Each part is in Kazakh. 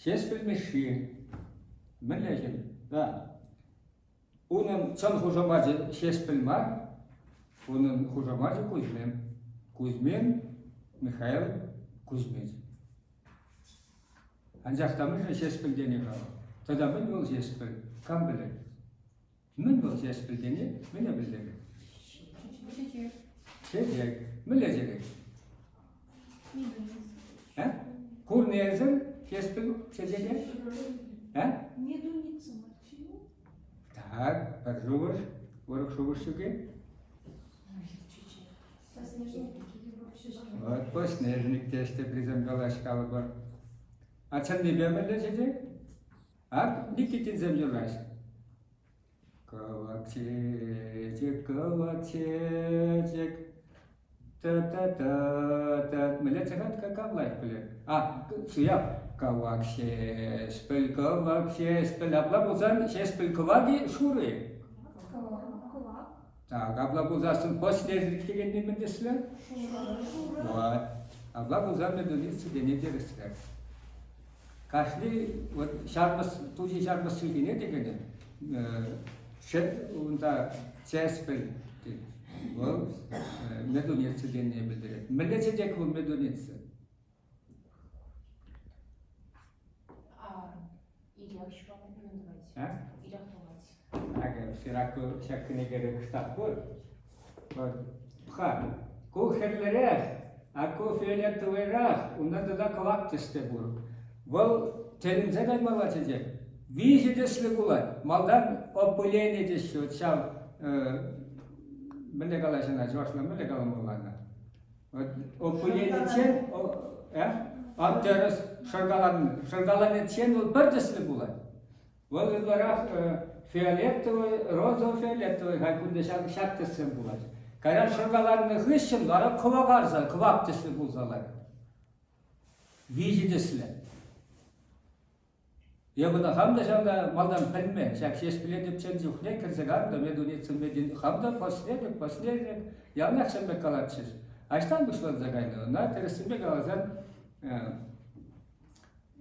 Şes bilmişi. Milletin. Da. Onun çan hocamacı şes bilmar. Onun hocamacı Kuzmin. Kuzmin Mikhail Kuzmin. Ancak tamış şes bildiğini kal. Tada min bol şes bil. Kam bilir. Min bol şes bildiğini mine bilir. Şey, millecek. Ha? Kur neyazın şes bil çecek. Ha? Медуница мочила. Так, подживешь, ворог шубушки. Вот, поснежник тесте приземгалась калыбар. А sen ne bilemedin? Ha, dikitin zemculaş. Kavak çiçek, ta. Millet sekat kakavlayıp bile. Ah, şu yap. Kavak şespel, abla bozan şespel kavagi şuraya. Так, abla bozasın poснежник дегенде міндесілер? Вот. Abla bozan медуницы дене дересілер. Каждый, вот шарбас, тужи шарбас сүйгене дегені, шет, онда шеспел, ол медуницы дене білдіреді. Мілдесе дек ол медуницы. İlyak şu an önünde. Ha? İlyak doğası. Aga, siraku şakkine gerek kitap bu. Pha, ku herlereh, aku fioletoverah, ondan da kavak teste bu. Vol telimze kaymalı açacak. Viji desli bular. Maldan opuleni desli, çav, bende kalaşına, coşla bende kalamolana. Opuleni çen, atlarız, şırgalan etçen, ol bir desli bular. Vol olarak fioletovi, rozo-fioletovi, haykunda şarkısın bular. Karan şırgalarını hışın, lara kıvak arza, kıvak desli bulsalar. Viji desli. Я бы на хамда жанда малдан пельме, шак шеш пиледеп чен жухне кирзегар да медуницы медин хамда последник, явно шембе калатчиш. Аштан бушлан загайны, на тересимбе галазан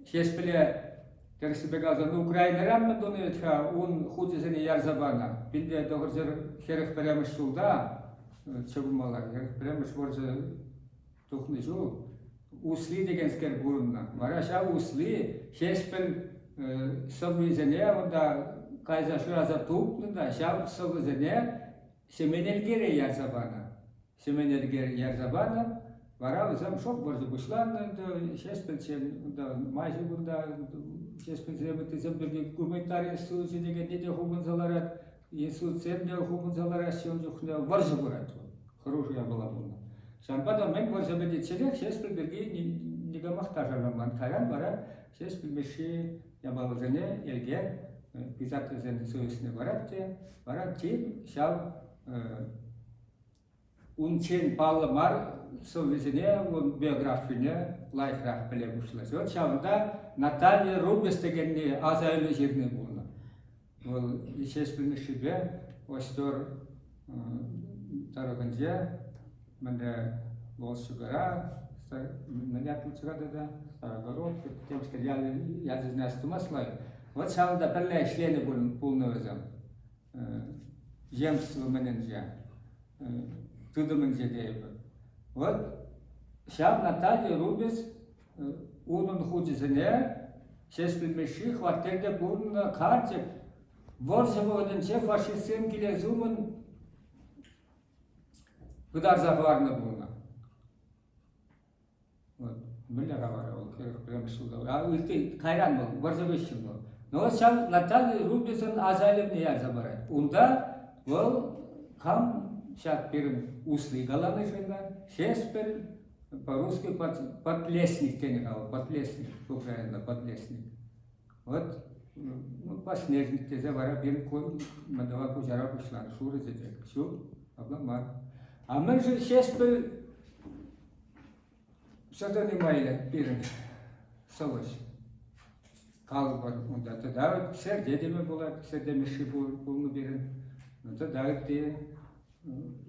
шеш пиле тересимбе галазан Украина раммен донетха он худизени ярзабана. Бинде догырзер херих перемиш шулда, чыгымалар, херих перемиш воржы тухны жул. Усли деген скер бурунна. Мараша усли шеш пил Соввизене, onda kayza şuraza tuğplunda, şav соввизене, semenelgere yarzabana. Semenelgere yarzabana, vara uzam şok borcu buşlandı, şespelçen, majı bunda, şespelçen, tezem birge komentari suçu degen nede humunzalara, suçemde humunzalara şonjukne borcu burat. Хорошая была бунна. Şampada men borcu bedi çelek, şespel birge nigamah tajarlaman taran vara, şespel meşi Yabalızını elge, pizatızını söğüsüne varatçı, şav unçen palmar söğüsüne, biyografine layıkrah bile buşlasıyor. Şavda Natalya Rubes degenli azaylı jirni bulna. Ol işes bilmişi be, ostor tarafınca, mende bolşugara, Нанятлы чыгады, Старогород, тем, что я знаю, что масло. Вот шалда перле члены полный өзем. Земство мененджа, туда мененджа дейбы. Вот шал Наталья Рубис, унун худизене, шесть примеши, хватерде бурна картик, воржеводен че фашистсен килезумен, кудар захварна бурна. Миллера var o kerek premişulda. Ya ülke kayran mı? Varsa beşim mı? No şal Natalya Rubis'in azalem ne yazar var? Onda o kam şak birim usli galanışında şespel по-русски подлесник тенегал, подлесник, украинно подлесник. Вот, ну, поснежник тезе вара бир кой мадава кужара пушлан, шуры зедек, шу, абламар. А мы же шespel Что-то немає пірин совось. Калбар, онда тоді сердедеме була, сердеміші булны бірін. Тоді ти,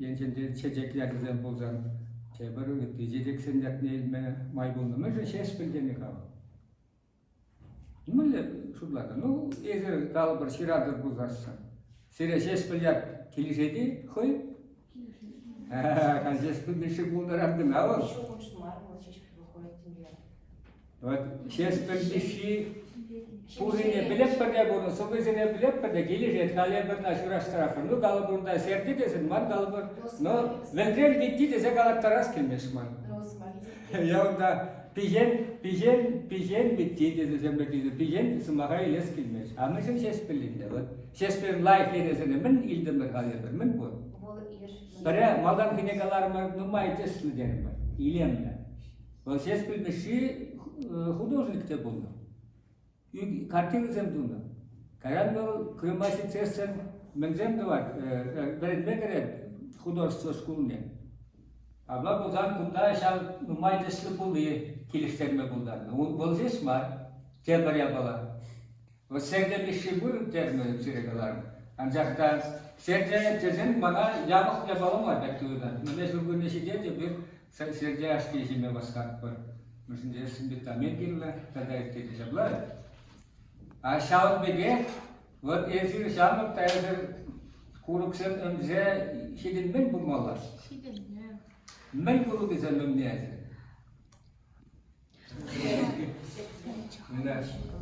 енженде чечеклерден болзан, чебір жедексендеріне май булны. Мы же шеш білдені кал. Мille şutlada. No, ezer dal bir şiradır buzarsan. Sire şeş bilyat kilişedi, koy. Kan şeş bilmişi bunlarandın, ama. Еще лучше мармел, чаще выходит тебе. Вот, şeş bilmişi Puzine bilip de bunu, sobezine bilip de gelecek kalibirna şuraş tarafı. No, galibirna serdi desin, man galibir. No, vendrel bitti dese galataras kilmiş man. Розмарин. Ya da pijen bitti dedi zemlekli pijen smaga iles kilmiş. Amışın şeş bilinde var. Şeş bir life edesine min ildemir kalibir min bu. Был ир. Bara maldan kinekalar mı numay tesli derim var. İlemle. Bu şeş bilmişi hudожникte buldu. Kартины zemduna. Karanlı kırmızı çeşen menzem de var. Verilme gerek hudожество şkolunda. Abla bu zaman kunda şal numay tesli buldu kilişlerime buldu. Bu ses var. Temper yapala. O serde bir şey bu terme süregeler. Ancak da serde tezen bana yamuk yapalım var bekliyorlar. Mesela bu neşede de bir serde aşkı işime baskat var. Mesela şimdi tamin girle tada edecekler. Aşağı bege, вот ezir şamık taydır kuruksen ömze şidin ben bulmalar. Ben kuruk ise ömniyazı.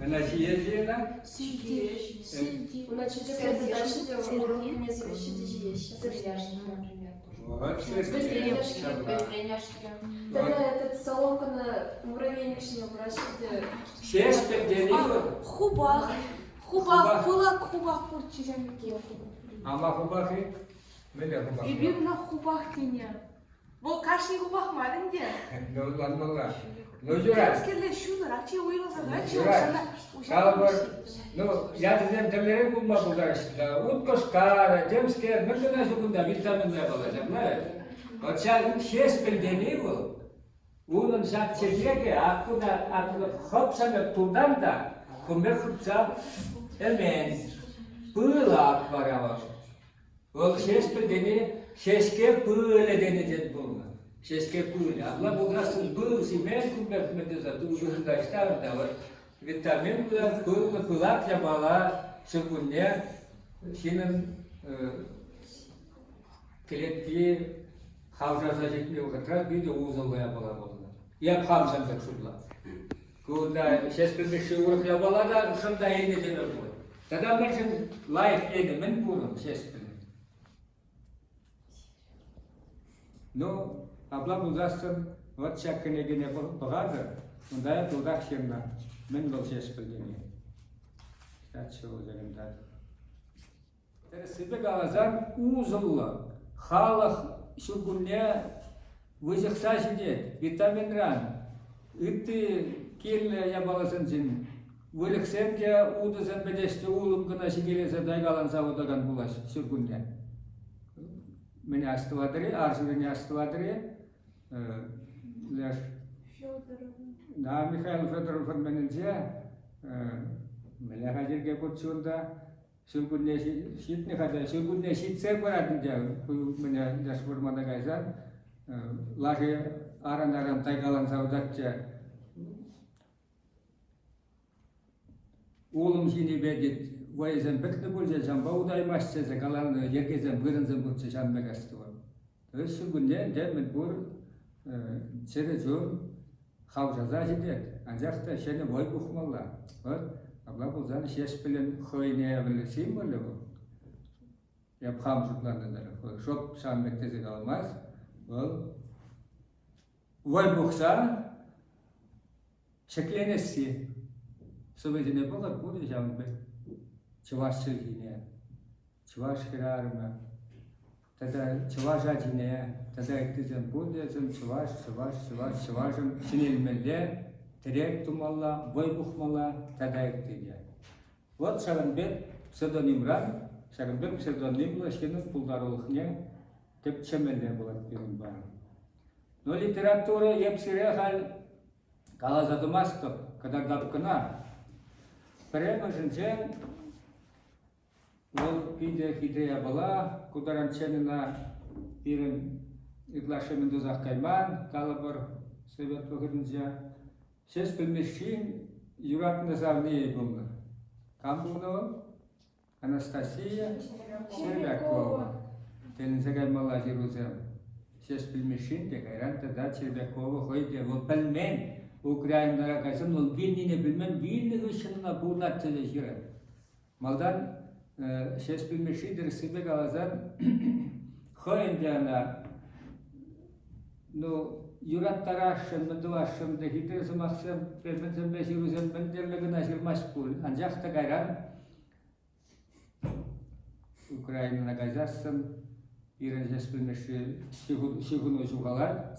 Она съездила, У нас чуть-чуть дальше урок не защитить есть. Например, тоже. Тренершки. Тогда этот соломка на муравейничный вращает. şeş bedeliyor. Хубах. Хубах. Кулак хубах пурчижем ки. Ama hubakı, böyle hubakı. Бибимна хубах тиня. Бұл кашни хубах малин де. Nollanmalar. Nojura. Аскерле шулар, ачи уйласа, ачи Nojura. Kalbur. No, ya dedim temleri bulma bunlar işte. Utkoşkar, demsker, mesela şu bunda vitaminler olacaklar. Açar şeş bedeliyor. Onun şart çekiyor ki aklına hopsanıp turdan da kumbir hopsa hemen pığlak var ama. O şeş bedeni şeşke pığle denecek bulma. Şeşke pığle. Allah bu nasıl pığ simen kumbir medeza tuğuşunda işte da var. Vitamin pığle pığlak yapala şıkınca şinin kiletli havzasa şekli vakitler bir de uzunlu yapala bulunur. Yap hamsan da şurla. Kunda şeşke bir şey uğrak yapala da şunda yeni denir bu. Tada ben şimdi life yedi min bulun şeşke. No, abla bulzasın, vat şakkine gene bağırdı. Bunda dudak şemna, min bol şeşke deniyor. Kaç yıl üzerinde. Tersibe galazan uzunlu, halık şu günde vızıksa şiddet, vitaminran, ıttı kelle yabalasın için, vırıksen de uduzan bedeşte ulum gına şigelese daygalansa odagan bulaş şu günde. Meni astıvadırı, arzurini astıvadırı, da Mikhail Fedorov'un menince, Melek Hacir'e kurtçuğunda, şu günde şit ne kadar, şu günde şit separat diye, bu mene dashboard'da gaysan, lahi aran taygalan savdatça, oğlum şimdi bedit, vayzen bekle bulca jamba uday maşçeze kalan yergezen bırınzen bulca jamba gastuva. Şu günde de men bur çerezor havzaza jidet. Ancak da şene boy buxmalla. Abla bu zan şeş bilen xoyne bilsin böyle bu. Yapxam jutlandılar. Şop şambekte kalmaz. Boy buxsa şeklenesi. Sobezine bakar bu jambe. Çuvaşçı yine. Çuvaş kirarma. Tada çuvaşa yine. Tada ektizem bu diyeceğim çuvaşın sinilmelde. Terek tumalla, boy buxmalla tada ektiye. Вот Шаганбек псевдонимран, Шаганбек псевдонимла шкенин пулдарылыхне деп чемелде болат бирин бар. Но литература епсире хал калазадымастык, кадардапкына. Прямо жинчен ол хидея бала, кударанченина бирин иглашемин дозак кайман, калабыр совет вагырынча. Шеш білмешін Юрат называли bunu. Kam bunu? Анастасия Червякова. Denize gelmala Jeruzalem. Ses bilmişin de garantı da Червякова koydu. O bilmen Ukrayna'ya kaysın ol bildiğini bilmem bildiği ışınına bunlar çalışır. Maldan ses bilmişin de sibe galazan koyunca no Юрат тарашын, мындуашын, да хитер замахсам, перменсам бе Jeruzalem бендерлеген ажырмаш пул. Анжақта гайран Ukrayna'na gazasın, İran'cası bilmişi şiğunu jugalar,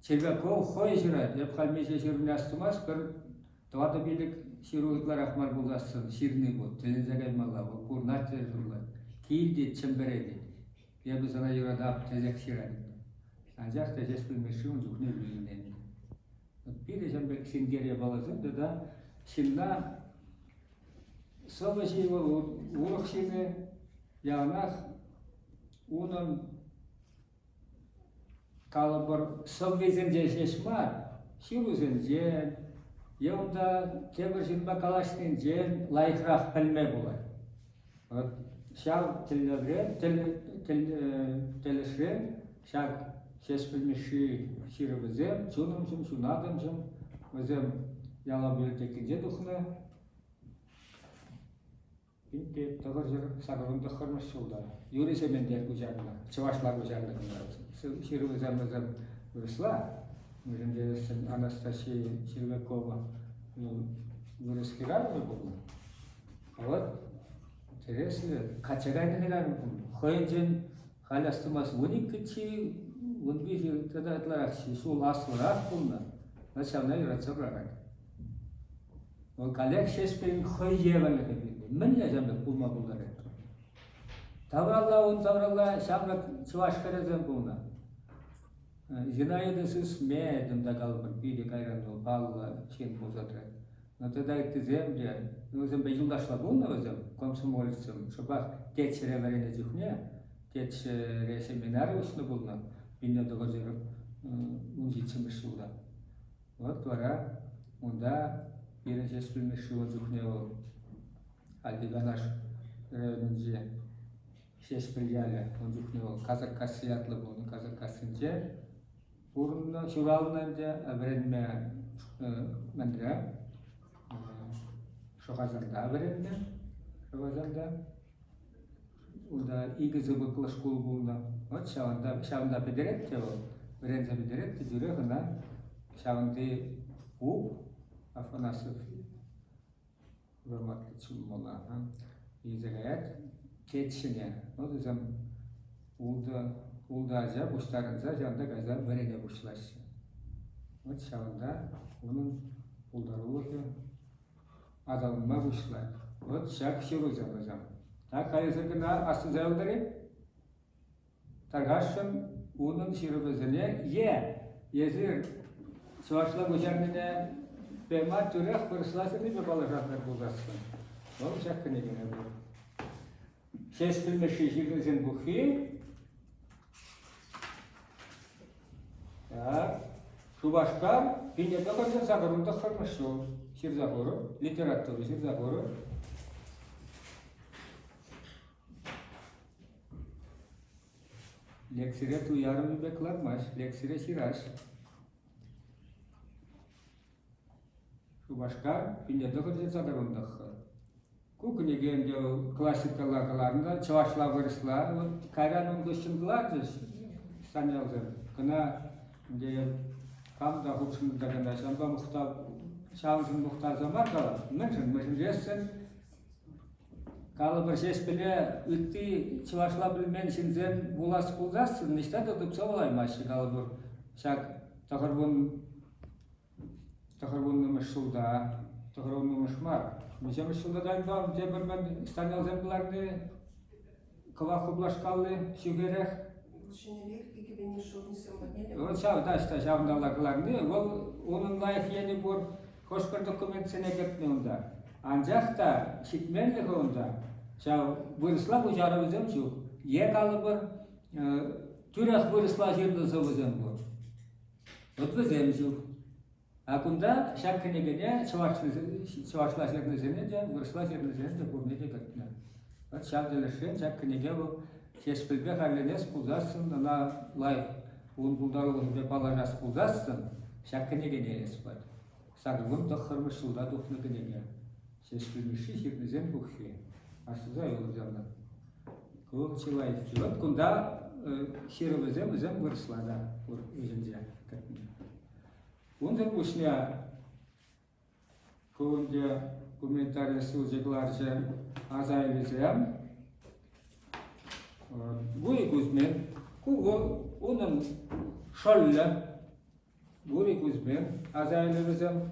Червякова хойжырат, еп қалмейше ширіне астымас, бір doğada birlik şiruğutlar ahmar bulasın, şirini bu, telinize gelmalla bu, kurnat yazırlar, kildi, çemberedi, ya bu sana yurada ap tezek şiradi. Ancak da jes bilmişi uncuk ne bilinen. Bir de çembek sin geriye balazın da şimdi savaşı vuruk şimdi yanak onun kalıbır savvezin ceşeşmar şiruzun cen yolda kemirşin bakalaştın cen layıkrah bilme bular. Şav telişren şav ses bilmişi şiruvizem çunumcum şunadımcum vizem yala biyotekince duhna Şimdi tağırcır sağırında kırmış oldu. Yürüse mender kucağına, çavaşlar kucağına kırmış. Şiruvizemizem vırısla. Şimdi sen Anastasia Червякова vırıskirar mı bunu? Evet. Интересно. Kaçagayda neler mi bunu? Koyuncun halastıması. Unik kıçı, unbisi tadatlarak sol asılarak bunlar. Mesela ne yaratsalar? O kalek şespeyin koyuyevalı gibi. Men yazamda bulma bunları. Tavrallah şamrak çıvaşkarızın buna. Zinaydısız meydimde kalıbır. Bir de kayranlı bağlı şeyin bozatır. Но тогда это земля, ну земля юлдашла бунна өзüm, комсомольцем, şobak geçire verene cühne, geçire seminari usunu bulna, binne doğacırım, unjitçimiş yılda. Вот vara, onda birinci esbilmiş yıl cühne o, Aldivanаш rayonunca şesbilyale, on cühne o, Kazak kasiyatlı bunu, Kazak kasınca, burunna, şuralınca öğrenme mendire, Şoğazanda öğrenme, Şoğazanda, orada iyi zıbıklı şkol bulundu. O şavanda bederek de o, öğrenci bederek de diyor ki, şavanda u, afanasıf, hürmetli çulmalar, iyice gayet geçişine. O yüzden uldaca, boşlarınca janda gaza verene boşlaştı. O şavanda onun uldarılığı adamıma boşlar. O şak şiruzam hocam. Ha kayısırgına asıl zayıldırı. Targaşın onun şiruzane yezir Çuvaşla hocamine Bema türek fırslasını bir balıklar bulasın. O şakkını gene bu. Şes bilmişi şirinizin bu ki. Ya, şu başka dünyada kadar zagarında kalmış o. Şir zagoru, literatürü, şir zagoru. Leksire tu yarım beklanmaz, leksire şiraş. Şu başka dünyada kadar zagarında kalmış. Kukuni gende klasikalarında çavaşla varısla, kayranın dışındılardır. Sanıyaldır. Kına diye kam da hukuşunda ganda şamba muhtar, şansın muhtar zaman kalar. Mümkün resim kalı bir şey bile ütti çavaşla bilmen için zen bulas bulzarsın. İşte tutup soğulaymaşı kalı bir şak tahırvun meşhurda, tahırvun meşhur. Mesela şurada galiba ben İstanbul zemlerini kavakı bulaşkalı şügerek. O çağda işte şavdalarını, onun layık yeni bir hoşgör dokumentine gitmiyorlar. Ancak da şitmenlik onda, çav vırısla bu jarabızım çok. Ye kalıbır, türek vırısla jirdi zavızım bu. Otvizem çok. Акунда шарканегене чавашлашлагны зене де вырышлашлагны зене де бурне де гатна. Вот шабделешен шарканеге бу шешпилбе халленес пузасын на лай ун булдарылын бе балажас пузасын шарканегене еспат. Сагвун да хырмышылда духны генеге. Шешпилмиши хирнезен бухи. Асыза йолзамна. Кул чилай. Вот кунда хировезем зем вырышлада ур иженде гатна. Унда пушня кунде комментарий сузегларже азайлизем. Гуи гузмен, куго унын шолле гуи гузмен азайлизем.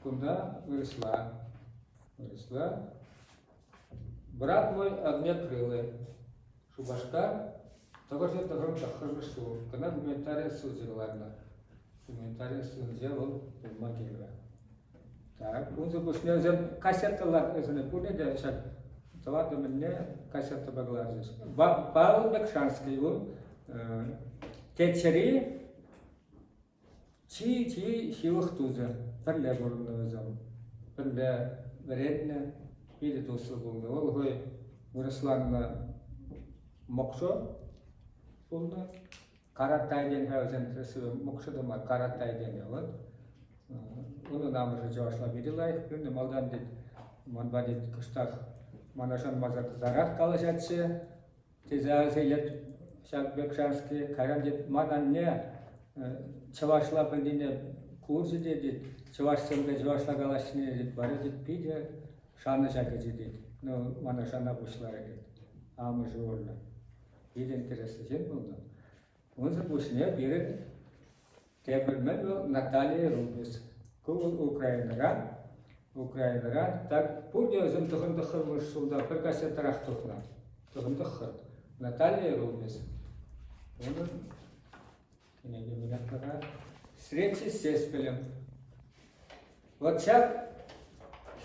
Кунда выросла. Брат мой огнекрылый. Шубашка, того же того хрышу. Когда комментарий сузегларна. Комментарий сделал в Макееве. Так, он запустил кассеталар, это помните, да, сейчас товар мне кассета баглажиш. Павел Бекшанский, он течери, чи хилых туза, перле горного зам, перле вредне, или то свободно. Он гой выросла на мокшо, полно. Каратайден хазен тресу мокшадама каратайден вот. Он нам уже жашла видела их, принде малдан дит манбадит кыштах манашан мазат зарат калашатчы. Тезазе лет Шабекшанский каран дит мананне чавашла бендине курсы дит чавашсемге жашла галашне дит бары дит пиде шаны жаке дит. Ну манашана бушлары дит. Амы жорна. Пиде интересный жен болды. Он запустил перед Тебельмен Наталья Рубис. Кул Украинара, так пурдя замтахан дахар вышел, приказ тарахтухна. Тахан дахар. Наталья Рубис. Он книги меня пора. Встречи с Сеспелем. Вот сейчас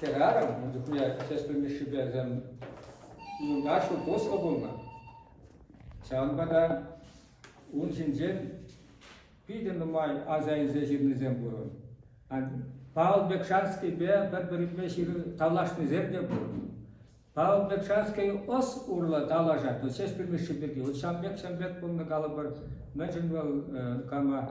Хераром, у меня Сеспель Мишибе зам нашу послабуна. Чан бада он синжен пиден май азайн зежирный зембурон. Павел Бекшанский бе бір ширы талашны зерде бурон. Павел Бекшанский ос урла талажат. Вот сейчас примеши беги. Вот Шамбек помню галабар. Мәжін был кама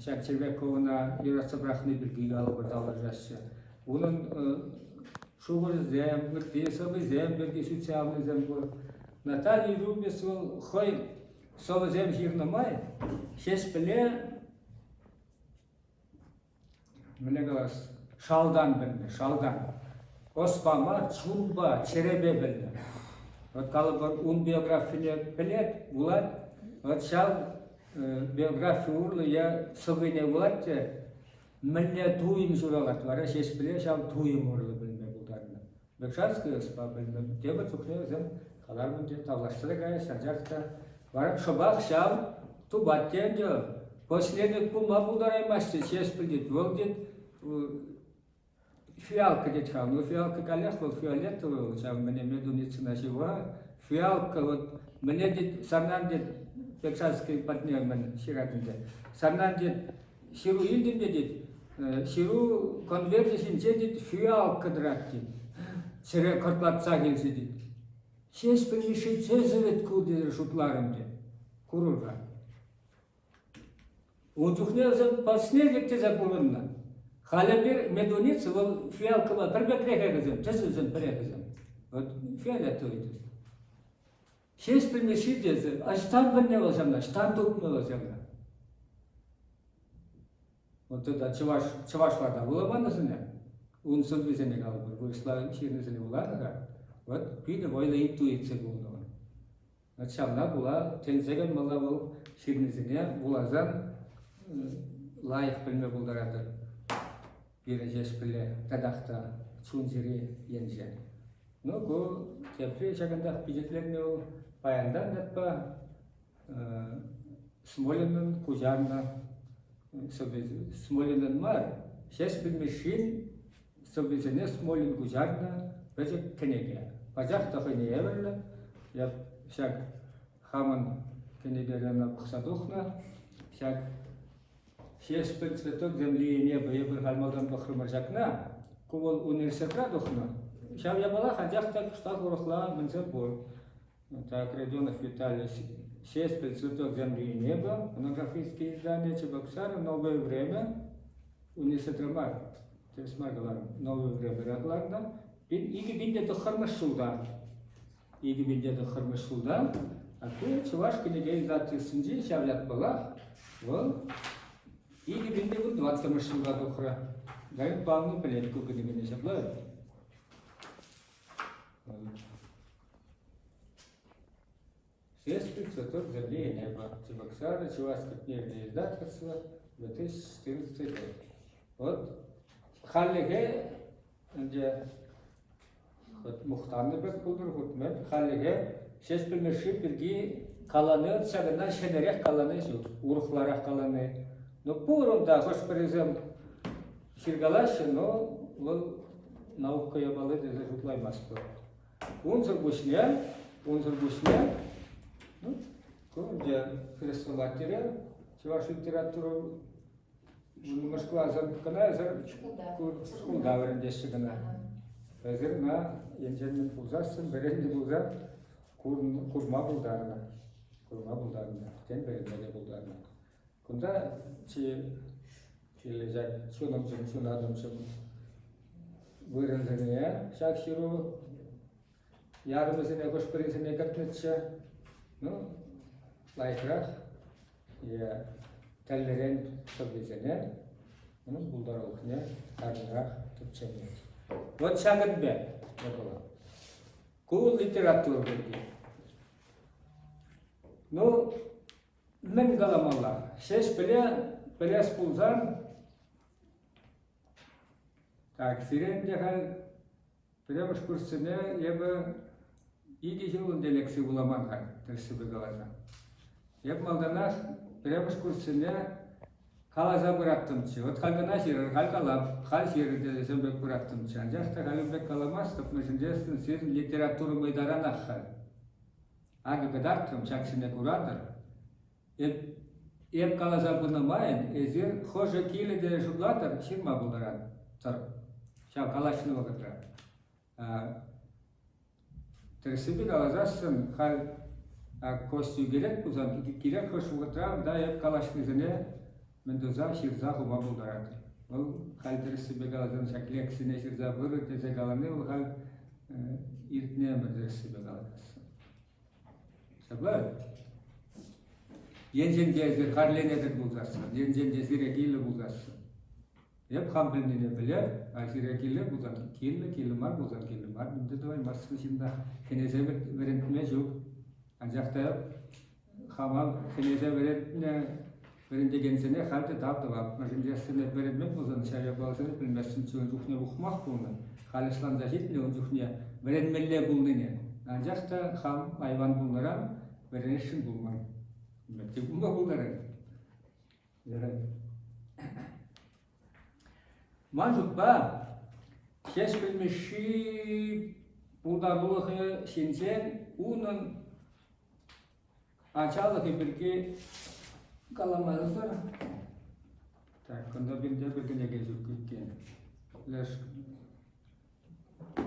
шак Червековна ирасабрахны беги галабар талажашы. Onun şuur zem, ırtiyasabı zem, belki sosyalny zem bu. Наталья Рубис был хой совзем жирномай, шесть пеле, мне говорят, шалдан бельне, шалдан. Оспама, чурба, черебе бельне. Вот калабар ун биография пелет, улад, вот шал биографию урла я совыне улад, мне туим журалат, вара шесть пеле, шал туим урла бельне бударна. Бекшанский оспа бельне, деба цукне зем. Халармын де тавлаштыры гай саржакта барып шобак шам ту баттен де последний пулма булдараймашты чеспил дит вол дит фиалка дит хам, ну фиалка калях вол фиолетовый шам мне медуница нажива фиалка вот мне дит сарнан дит Бекшанский партнер мен ширатынде сарнан дит ширу илдинде дит ширу конверсиясын дит фиалка драт дит сире кортлатса келсе дит Шесть примеши цезовет куды шутларымде, курурга. Он тухнеза подснезекте за курунна. Халя бир медуница вол фиалкова пербек рекагазем, цезовзем перегазем. Вот фиолетовый. Шесть примеши дезе, а штан бенне земля, штан тупнула земля. Вот это чавашлада улабана земля. Он содвизене галбар, выросла ширнезене улада. Вот пиде войла интуиция была. Начална была тензеген мала был ширнезене булазан лайық білме булдаратыр. Бире жеш біле тадақта чунжири енже. Ну го тепре шагандақ пижетлерне ол паяндан датпа Смолиннын кужарна Смолиннын мар шеш білмешин собезене Смолин кужарна Бәжек кенеге. Бажақ тақыне еверлі, я шак хамын кенегерена бұқсадуқна, шак Шесть цветок земли и неба, я бы халмалдан бахрумар жакна, кувол университет дохна. Шав я была, хотя так что урохла мензебой. Так, Родионов Виталий, шесть цветок земли и неба, монографические издания Чебоксара, новое время, университет Ромар, новое время Рагланда, иги бинде до хармашуда, а тут чувашка не издатель Синджи, шав я была, вот. Иги бинде вот 20 машинга дохра. Гаим полный плен, кука не меня шаблает. Шесть цветов земли и неба. Чебоксары, Чувашское книжное издательство, 2014 год. Вот. Халлиге, где Мухтарны бек булдыр, хутмет, халлиге, шесть пилмеши пирги каланы, чагына шенерех каланы, урухларах каланы. Но порунда, хош призем Сиргалаши, но вот наука я балет из жутлай Москвы. Унзер бушня, ну, где христоваттеря, чуваш литературу Москва замкана, куда врендеши гана. Азер на янженмен пулзасын, беренде пулза, курма булдарна, тен беренде булдарна. Кунда лежать, шунам шунадам выразение, шакширу, ярмазине госпризине катнича, ну, лайкрах, я толерент собизине, ну, булдарухне, арнах, тупчене. Вот шагат бе, было. Кул литература были. Ну, мен галамалла, шеш пелес пулзан. Так, сиренде хал прямо курсыне я бы иди жылында лекция буламанхан, терсибе галана. Я бы малданах прямо курсыне калаза быраттымчы. Вот халгана ширер, халкалап, хал ширерде зембек быраттымчы. Анжақта халымбек каламас, топмышындестін сирин литературы мойдаран ақхал. Ағы гадартым, шаксине курадыр. Еп калаза бынамайын, эзир хожа киледе жудлатыр, ширма булдаран. Шау калашны вагытра. Терсибе калазасын, хал костю керек бузан, керек хош вагытра, да еп калашны зене, Мендоза ширза хума булдарат. Ол хал терсибе калазан шаклексине ширза бұры тезе каланы, ол хал иртне бір терсибе калазасын. Шаблай? Енжен кезір қарленедір бұлзасын, енжен кезіре кейлі бұлзасын. Еп хампілнене біле, ажире кейлі бұлзасын, кейлі мар бұлзасын, кейлі мар. Мінді давай марсын жинда хенезе верентме жоқ. Анжақта хамам хенезе верентне Беренде генсене халты tapdı var. Majindiyasını verenmek bozan şaya bağısını bilmezsin çünkü ruhne okumak bunu. Halislan zahit ne ruhne verenmelle bulunur. Ancak da ham hayvan bunlara verenişin bulman. Belki bulma bunları. Manjut ba şeş bilmişi buldarlığı şinsen onun açalığı bilgi Kalamazlar. Так, когда бинде бедене gezip gitken. Leş.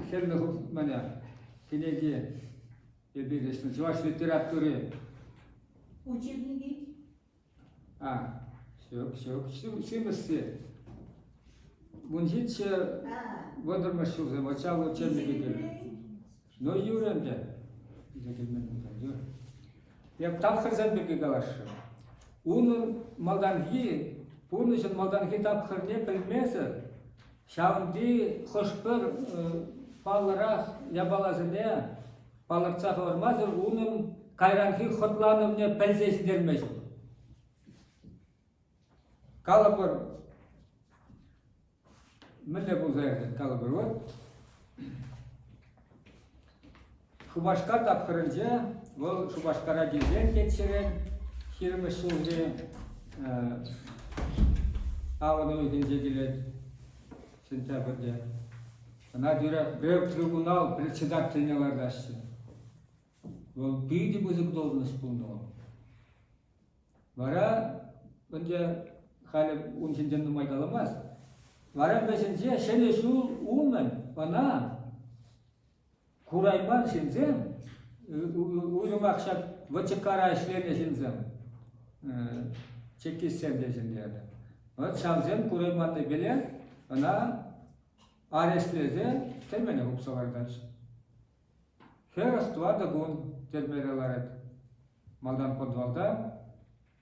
Хернух меня. Книги. Ебидешны. Чуваш литературы. Учебники? Все. Симысы. Бунжитче водормашыл замочал учебники. Но юренде. Я там хазан беги галашы. Onun maldanhi, bunun için maldanhi tapkırne bilmezse, şavndi hoşper pallara yabalazine, palarçak olmazdır, onun kayranhi hotlanımne pelzesi dermez. Kalıbır, mille bu zayıfdır, kalıbır var. Şubaşkar tapkırınca, o şubaşkara gezen geçiren, Хирме шулде аваны өйденже келеді сентябрьде. Ана дюрек бөк трибунал председательнеларды ашты. Ол бейді бұзып должность бұлды ол. Бара, önce халі он сенден нумай каламас. Вара бесенже шене шул улмен, бана курайбан сензем, уйрумакшак вачакара işlerine сензем, çekişsem de senderde. Вот шамзем курайбанды беле, бана арестлезе термене хупсавардаш. Херах туада гун термереларет. Малдан подвалда,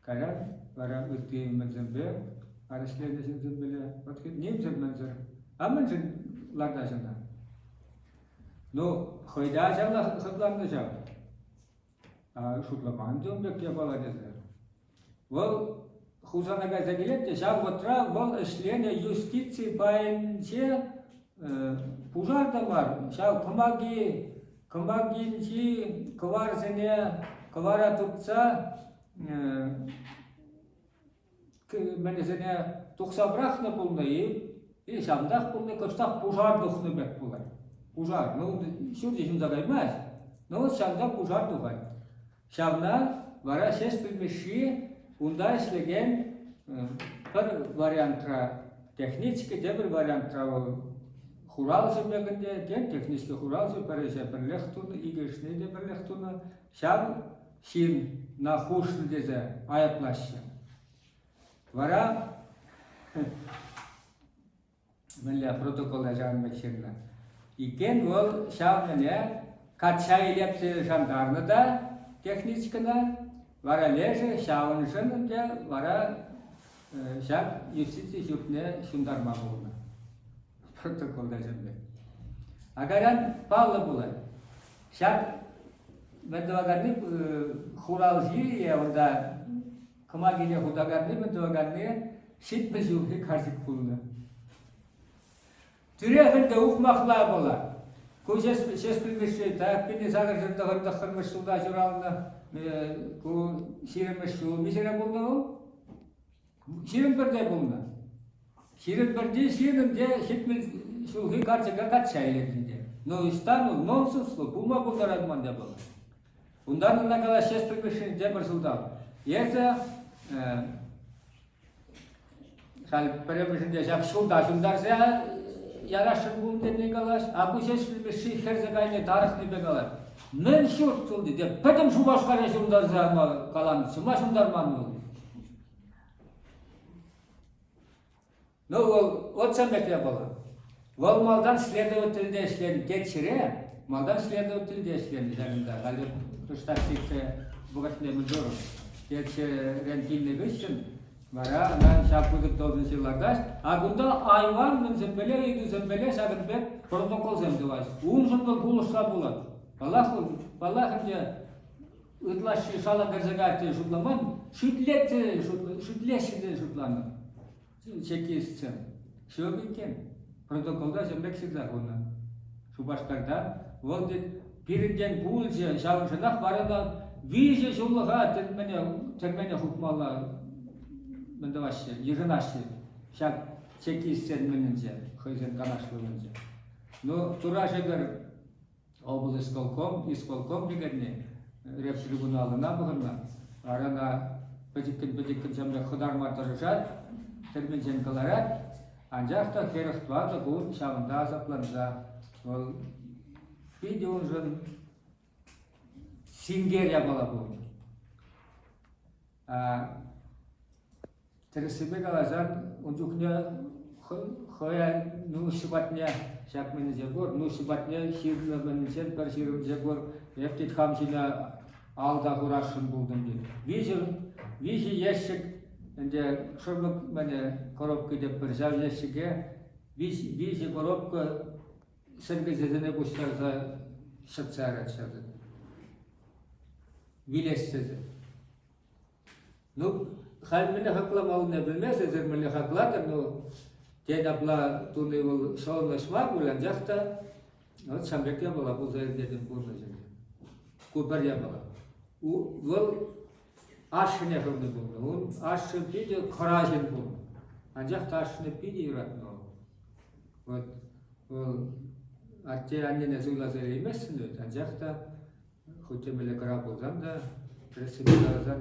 кайран, вара үтки мензембе, арестлезе сензем беле, вот немзем мензер. А мензем лардашында. Ну, хойда жамла хыпланды жам. Шутламан дөмбек yapala dediler. Vol Хузанага загилетте, жав отра, vol işlerine юстиции bayınca пужар да бар. Жав кымагинчи, кыварзене, кывара tutsa, menezene тухсабрахны bulны и шамдах bulны көстақ пужар духны бек булар. Пужар, ну, шурди жумза гаймаз, ну, шамда пужар духай. Шамна, вара шеш білмеші, унда ішлеген бір вариантра технически, де бір вариантра хурал жемегінде, де технически хурал жемегінде, бірлех туны, игешіне де бірлех туны, шам шин на хушны дезе аяплашы. Вара, менле протоколда жанмек шерна. Икен ол шамне качай лепсе жандарны да техническана вара леже шавыншын де вара шак юстиция журтне шундарма болна. Протоколда жанмек. Агаран паллы булай. Шак мендвагарны хуралжи онда кымагине худагарны мендвагарны шитме журхи каржик булна. Türevinde ukmakla bola. Kujes ses bilmişti, tapini sagırcında hırda kırmış sulda juralına ku şirinmiş şu misire buldu. Şirin birde buldu. Şirin birde şirin de şitmil şu hikarcıga kaç şaylerdinde. No İstanbul nonsenslu bulma bunlar adman de bola. Bundan ne kadar ses bilmişti de bir sulda. Yese hal premişinde jak sulda jundarsa yaraşır bulundu ne kalar, abu şeşil bir şey herzegayne tarihini begalar. Men şort oldu diye, pedim şu başka resimler zama kalan, şuma şunlar manlı oldu. No, o çembek yapalım. Vol maldan следовательде işlerini geçire, maldan следовательде işlerini üzerinde. Hali kıştak sikse bugatne müdürü. Geçiren geçsin. Vara ben şapkızıp dolduğun yıllarda, agunda ayvan men zembele yedi zembele şagın bek protokol zemdi var. Unjunda buluşsa bulat. Vallahi diye ıtlaşı şala gerzegati şutlaman, şutleşti şutlanı. Çekişsin. Şu biken protokolda zembek sizler ona. Şu başlarda voldu birinden bulca şavşanak varada vize şullaha termene hukmalla Mendavaşı, yığınaşı, şak çekişsen menince, hızen kanaşlığınca. No, turaşegar obul iskolkom digerne, rep tribunalına bıgırna. Arana bıcıkkın cemre hıdarma tarışat, termencen kalarat, ancak da keriktuğa da bu şavında azaplanza. Bir de onların singer yapala bu. Tersibe galazan unjuknya khoya nu sifatnya syak menjagor nu sifatnya şirna menjen per şirum jagor yaptit khamsina alda hurashın buldum diye. Viji yeşik ende şurluk mene koropka dep bir jav yeşike viji koropka sergezene boşlarza şapsara çadı. Vilesizde. Nu Halmini haklamalını bilmez, ezermeli hakladır. Tenapla tuni şoğunlaşmak ulanacak da çambek yapala, bu zayıf dedim bunu şimdi. Kubar yapala. Ol aşını yapıldı bunu. Aşı pide karajın bunu. Ancak da aşını pide yuratma. Arte annene zuyla söyleyemezsin diyor. Ancak da hutemele karap olsan da resmi lazım.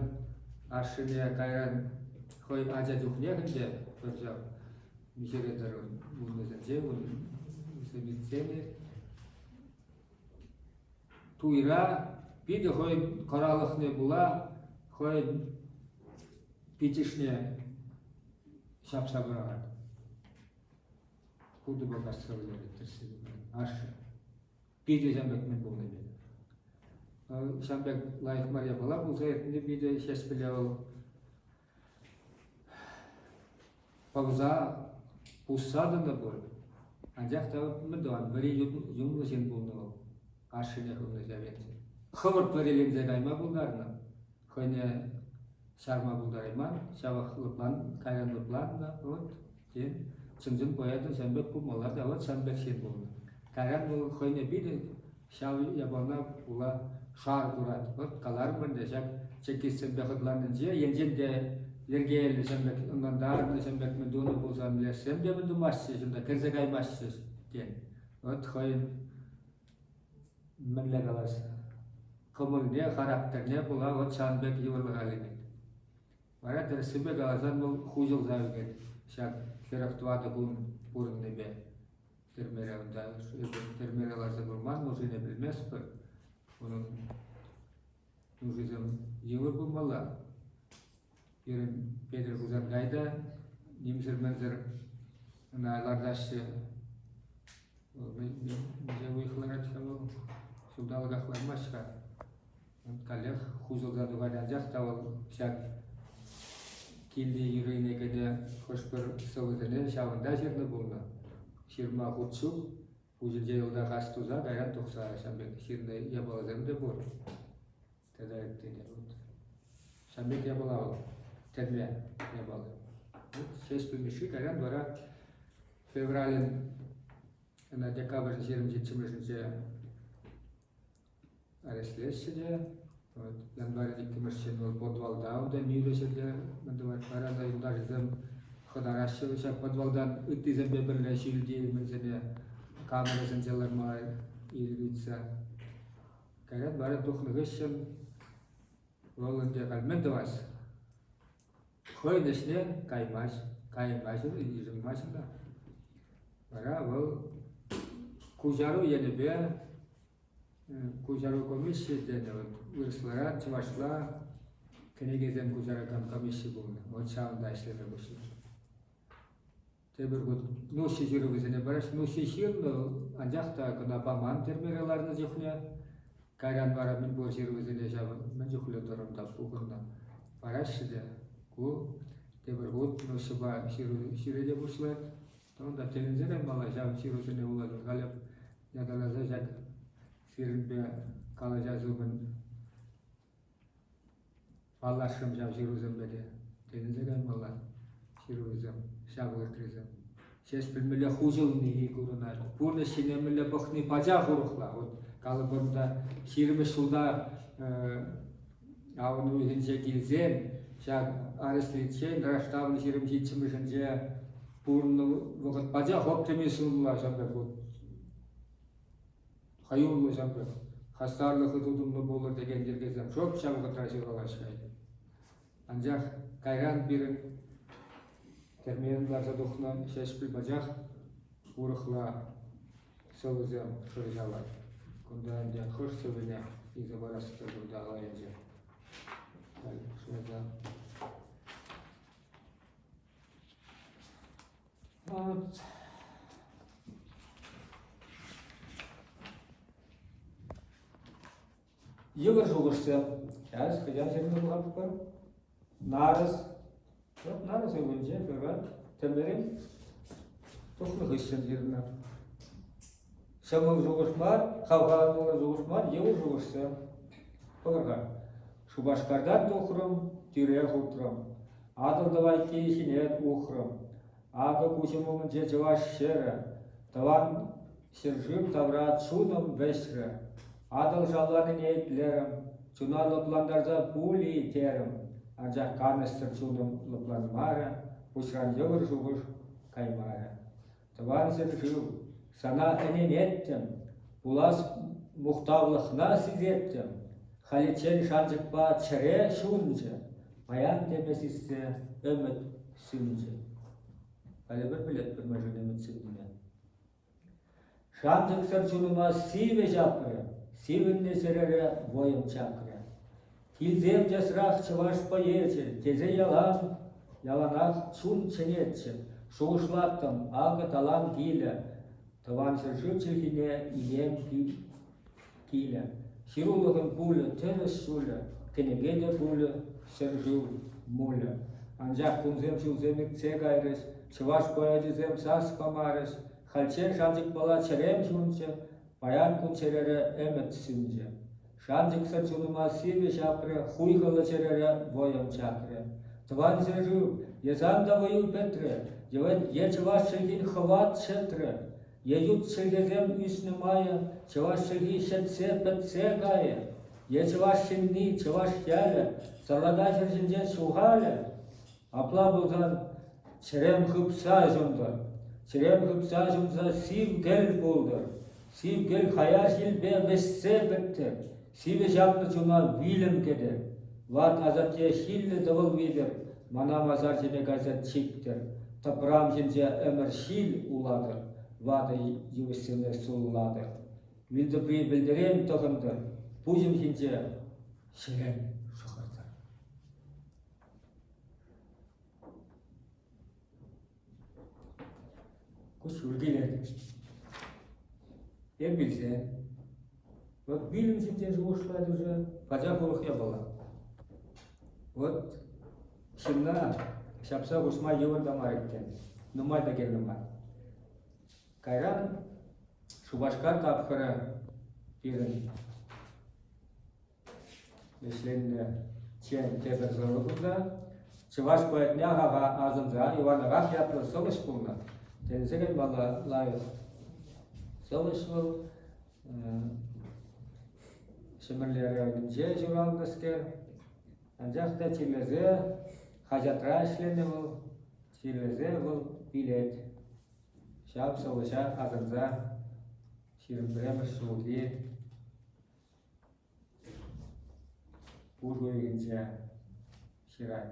Aşırıya kayran Хой ажа духнехінде көрсем, мишередер унезенже, медицины. Туйра, биде хой каралыхне була, хой питишне шапшабыраған. Худы бақасы өлері тірседі. Ашы. Биде жамбек мен болны беді. Жамбек лайық Мария бала болса етінде биде шеш біле ол. Пауза пуссадында бұл. Анжақта мүдуан, бірі жұмлы жен болны ол. Ашыне хылны жәбетті. Хывыр пөрелен зәгайма бұлдарына. Хойне шарма бұлдарайман, шабақ лыплан, кайран лыплан да, вот, ден. Чынжын қояды, жамбек бұл молар да, вот, жамбек сен болны. Кайран бұл хойне биді, шау ябана бұла шар құрады. Вот, қаларым бінде, жак, чекестен бәқыдландын же, енженде ергейлі жамбек, ұндандарында жамбек мен доны болсан білесем, бе массы, жында кірзек аймассы, ден. Вот, хойын мінлі қаласы. Көміліне, характеріне бұла, вот, шанбек еврлық әлемет. Бара дәрісібе қаласан бұл хужыл зәуген. Шак, херақтуады бұрынды бе. Термераларды бұрман, нужыне білмес бір. Оның нужызым евр бұлмала. Ерін Педер Гузан қайда, немзір мәнзір айлардашы. Мен ұйқылар әтіқамыл, сұлдалыға қылармашқа. Калех хужыл задуғайдан жақта ол шак келді үйрейіне кәде қош бір сылызыны шауында жерді болды. Шерма құтшу, ұжыл жайылда қастуза қайран тұқса Шамбек шерді ябалызымды бұл. Тәді әттені болды. Шамбек ябала ол, тәдме ябалы. Шеш білмеші қайран бара февралін декабрь 27-ші арестлешіде, январь 2-ші подвалда, онда мүйрешіде, парада юлдар жызым қыдарашы, подвалдан үттізім бебірлі шүлде, мүнзіне камерасын жаларма елгітса. Кәрен бары тұқлығы үшін олынде қалмен дұвас. Қойын ішінен каймаш, үйірімашында. Бара ол Кужару ені бе, Кужару комиссия ұрыслара, чывашла, кенегезен Кужаракан комиссия болны. Вот шауында ішлері бұшы. Тебір бұд, нұши жүрігізіне бараш, нұши шырны, анжақта күна баман термераларыны жүхне, кайран бара мен бұл жүрігізіне жабы, мен жүхлі тұрымда бұғырна. Бараш шыды, бұл тебір бұд, нұши ба шүреде бұшылар. Онда телінзер мала жабы шүрізіне олады, ғалып, ядалаза жак сиринбе кала жазуын балашым жав жүрузым беде. Телінзер мала шүрізім, шабылықтырызым. Шеш білмелі хужылны егурына. Бұны шенемелі бұқны бажа ғұрықла. Калы бұрында ширімі шулда ауын өзінше келзен, жак арыслетшен, раштавын ширім жетшімішінже Бурны вақыт бажа хоптеме сұнымла жамбек ол. Қайылы жамбек. Хастарлығы тұдымлы болыр деген дергезем. Жоқ шабығы трасиғала шайды. Анжақ қайран бірін терменін барса дұқынан шешпіл бажақ ұрықла сылызем шыржалар. Күнда әнде құр сөбіне изі барасықты тұрда алайын жер. Вот. Евр жуғышсы. Сейчас, хотя жерді бұғап бар. Нарыз. Вот нарыз өңінже, февраль. Тәмерім. Тұқлық ішін жеріне. Шамыл жуғыш бар, қавғаланыңыз жуғыш бар, евр жуғышсы. Бұғырға. Шубашқардан тұқырым, түйре құлтырым. Адылдывай кейшінет ұқырым. Ага кучемумын же жаваш шері, таван сержим таврат шуным вешрі. Адыл жалланын eytlерім, чуна лыпландарза пули терім. Анжақ қаныстыр чуным лыпланмары, ұшран евр жуғыш каймары. Таван сержим, сана әнен еттім, бұлас мұқтавлықна сіз еттім. Халичен шанжықпа чыре шунжы, Bayan demesi ise ümit sünce. Böyle bir bilet bir mecbur ümit sünce. Şantık sırçunuma sive japre, sivinne serere voyum çakre. Tilzem cesrah çıvaş payece, teze yalan, yalanak çun çenetçe. Şoğuşlattım, ağı talan gile, tavan sırçı çilhine ilem gile. Şiruluğun pulu, teres şule, tenegede pulu, sırcı mule. Ancak kunzem şulzemik çegayrız, çıvaş payacızem sas pamarız, halçer şancık bala çerem şunca, bayan kun çerere emet sünce. Şancık sırçunuma sive şapre, huygalı çerere voyam çakre. Tavan sırcı, yazan da voyu petre, ye çıvaş çelgin hıvat çetre, ye yut çelgezem üsnü maya, çıvaş çelgi şetse petse gaya, ye çıvaş şimdi çıvaş gele, sarlada sırçınca şuhale, apla bozan çerem hıpsa jumda, çerem hıpsa jumda siv gel buldur, siv gel hayaşil be besse bitti, siv şaplı çuna bilim keder, vat azatya şille davul vidir, mana mazar jene gazet çiktir, tapram jince ömür şil uladır, vadı yuvesine sulladır. Bildiği bildirem tohumdur, bujum jince şiren şuhardır. Kuş ülgeler, en bilse, вот bilim jince жуғышылады уже, пача болық ябала. Вот şimdi şapsa uçma yılında maritten, numay da geldim var. Kayran şu başka tapkara birin işlerinde çen teper zorluğunda çıvaş poetne hava ağzında Ivana Gaf yapılı savaş bulundu. Denizegen valla layık savaş bu şimirleri önce juralda asker ancak da çileze hacatra işlerinde bu çileze bu bilet şap savaşa azınca şirindireme şuhli bu goyunca şirat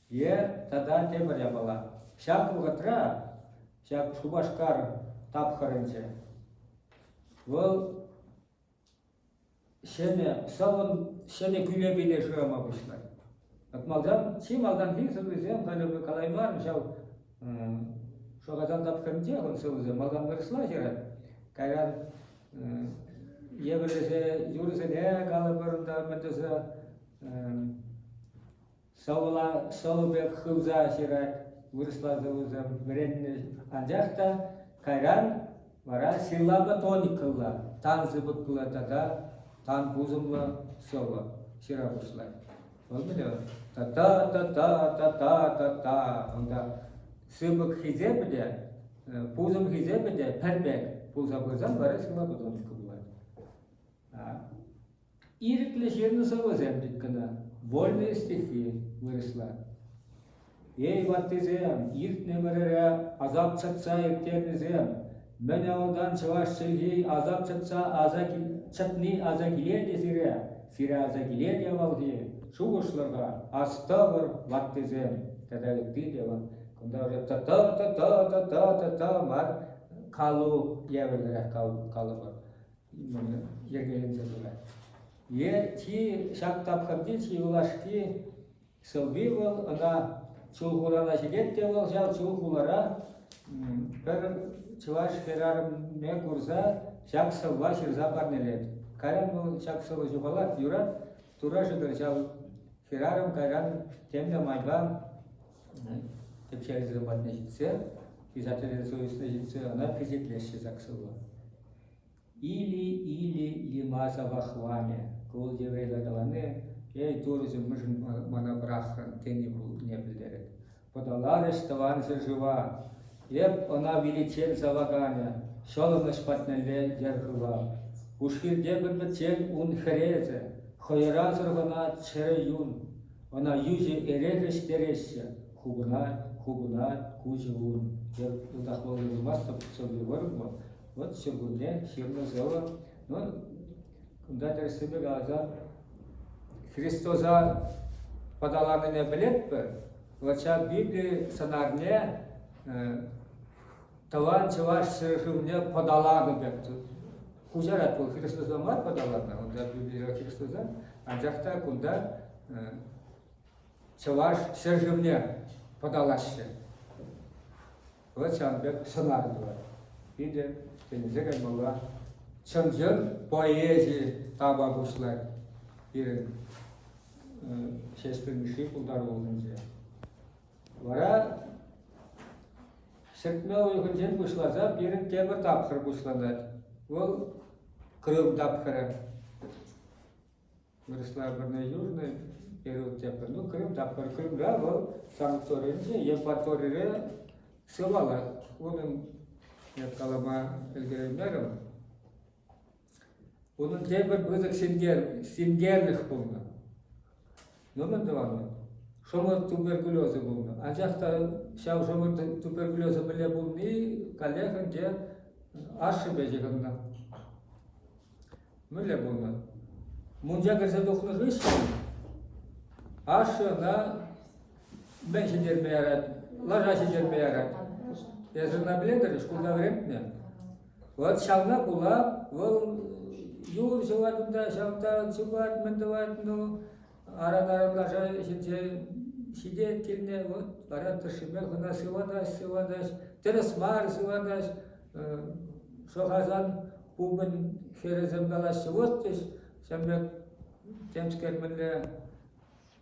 ye tada teber yapala şap ugatra şap şubaşkar tapkırınca bu şene gülebiyle şuramamışlar. Maldan, maldan bir sözüm kalıbı kalay var mı? Şu kazan tapkırınca onu sözüm maldan versla şerat. Kayran yeberese yürüse ne kalıbında medese savla bek hıvza şerat versla sözüm verenni ancak da kayran vara sillaba tonik kılla tan zıbık kılla da tan buzumla savla şeramışlar. Olmuyor. Ta ta ta ta ta ta ta ta onda sıbık hizebede buzum hizebede perbek buza buzam var sillaba tonik kılla. İrikli şerini savazem dikkana volne stihi versla. Ey vattizem, irt nemerere azap çatsa ektenizem, men avdan çavaş çelgi azap çatsa çatni azagile desire, sira azagile deval diye, şu kuşlarga asta var vattizem, tedalikti deval. Kunda oraya ta ta ta ta ta ta ta ta var, kalu yeverlere kalı var. Yergelince durar. Ye ti şak tapkabdi ti ulaşki sılbi var, ana çulğulana şidet deval, şal çulğulara bir çıvaş ferarım ne kursa şak sılva şirza parnelet. Karan bu şak sılva juhalat yurat, tura şudur şal ferarım karan temne mayban tepşeriz batne jitse, fizatörleri soyusuna jitse, ona fizikleşse şak sılva. İli limasa vahvane, kol cevreyla kalanı, ey doğrusu mıжın bana bırakın, teni bu ne bildirir. Podalar iştavan zırjıva, hep ona viliçel zavagane, şolunış patnelle cerhıva. Uşkirde bir bitçel un hereze, hoyra zırgına çere yun, ona yüce eregeş dereşe, hubuna kucu un. Hep udaklı olmaz da söylüyor var mı? Вот сегодня хирна зала, но куда-то себе газа Христоза podalanını bilet bir. Vaça Bibli sanarne tavan çavaş sırrımne podalanı bekti. Hujarat bu Hristosan var podalanı. Onda Bibli Hristosan. Ancak da kunda çavaş sırrımne podalaştı. Vaça bek sanardı var. Bir de denize gelmeli. Çömcül poezi tabakuşlar bir şestirmişlik bunlar olunca. Vara sırtma uygunca kuşlarsa bir temir tapkır kuşlanır. Ol kırım tapkırı. Burasılar birine южный период тепер. Ну, Крым tapkır. Крым'da ol sanatoriyince Yevpatori'ye sıvalar. Onun kalama ilgilenmerim. Onun tepir bızık singerlik bulundu. Ne mi devamlı? Şomur tüberkülozu bulundu. Ancak da şomur tüberkülozu bile bulundu. Kalleğince aşı becerinden. Böyle bulundu. Munca kırsa dokunu hiç aşığına ben şeker beyarat, laja şeker beyarat. Yazırına bilendir, şkulda veremdi. Вот şavna bula, vol yol şavadında şavda çıvat mendevat no aralarında şimdi şiddet kirne вот arada şimel hına sıvadaş teresmar sıvadaş şohazan bugün şerezem dalaş sıvottiş şembek temskermelle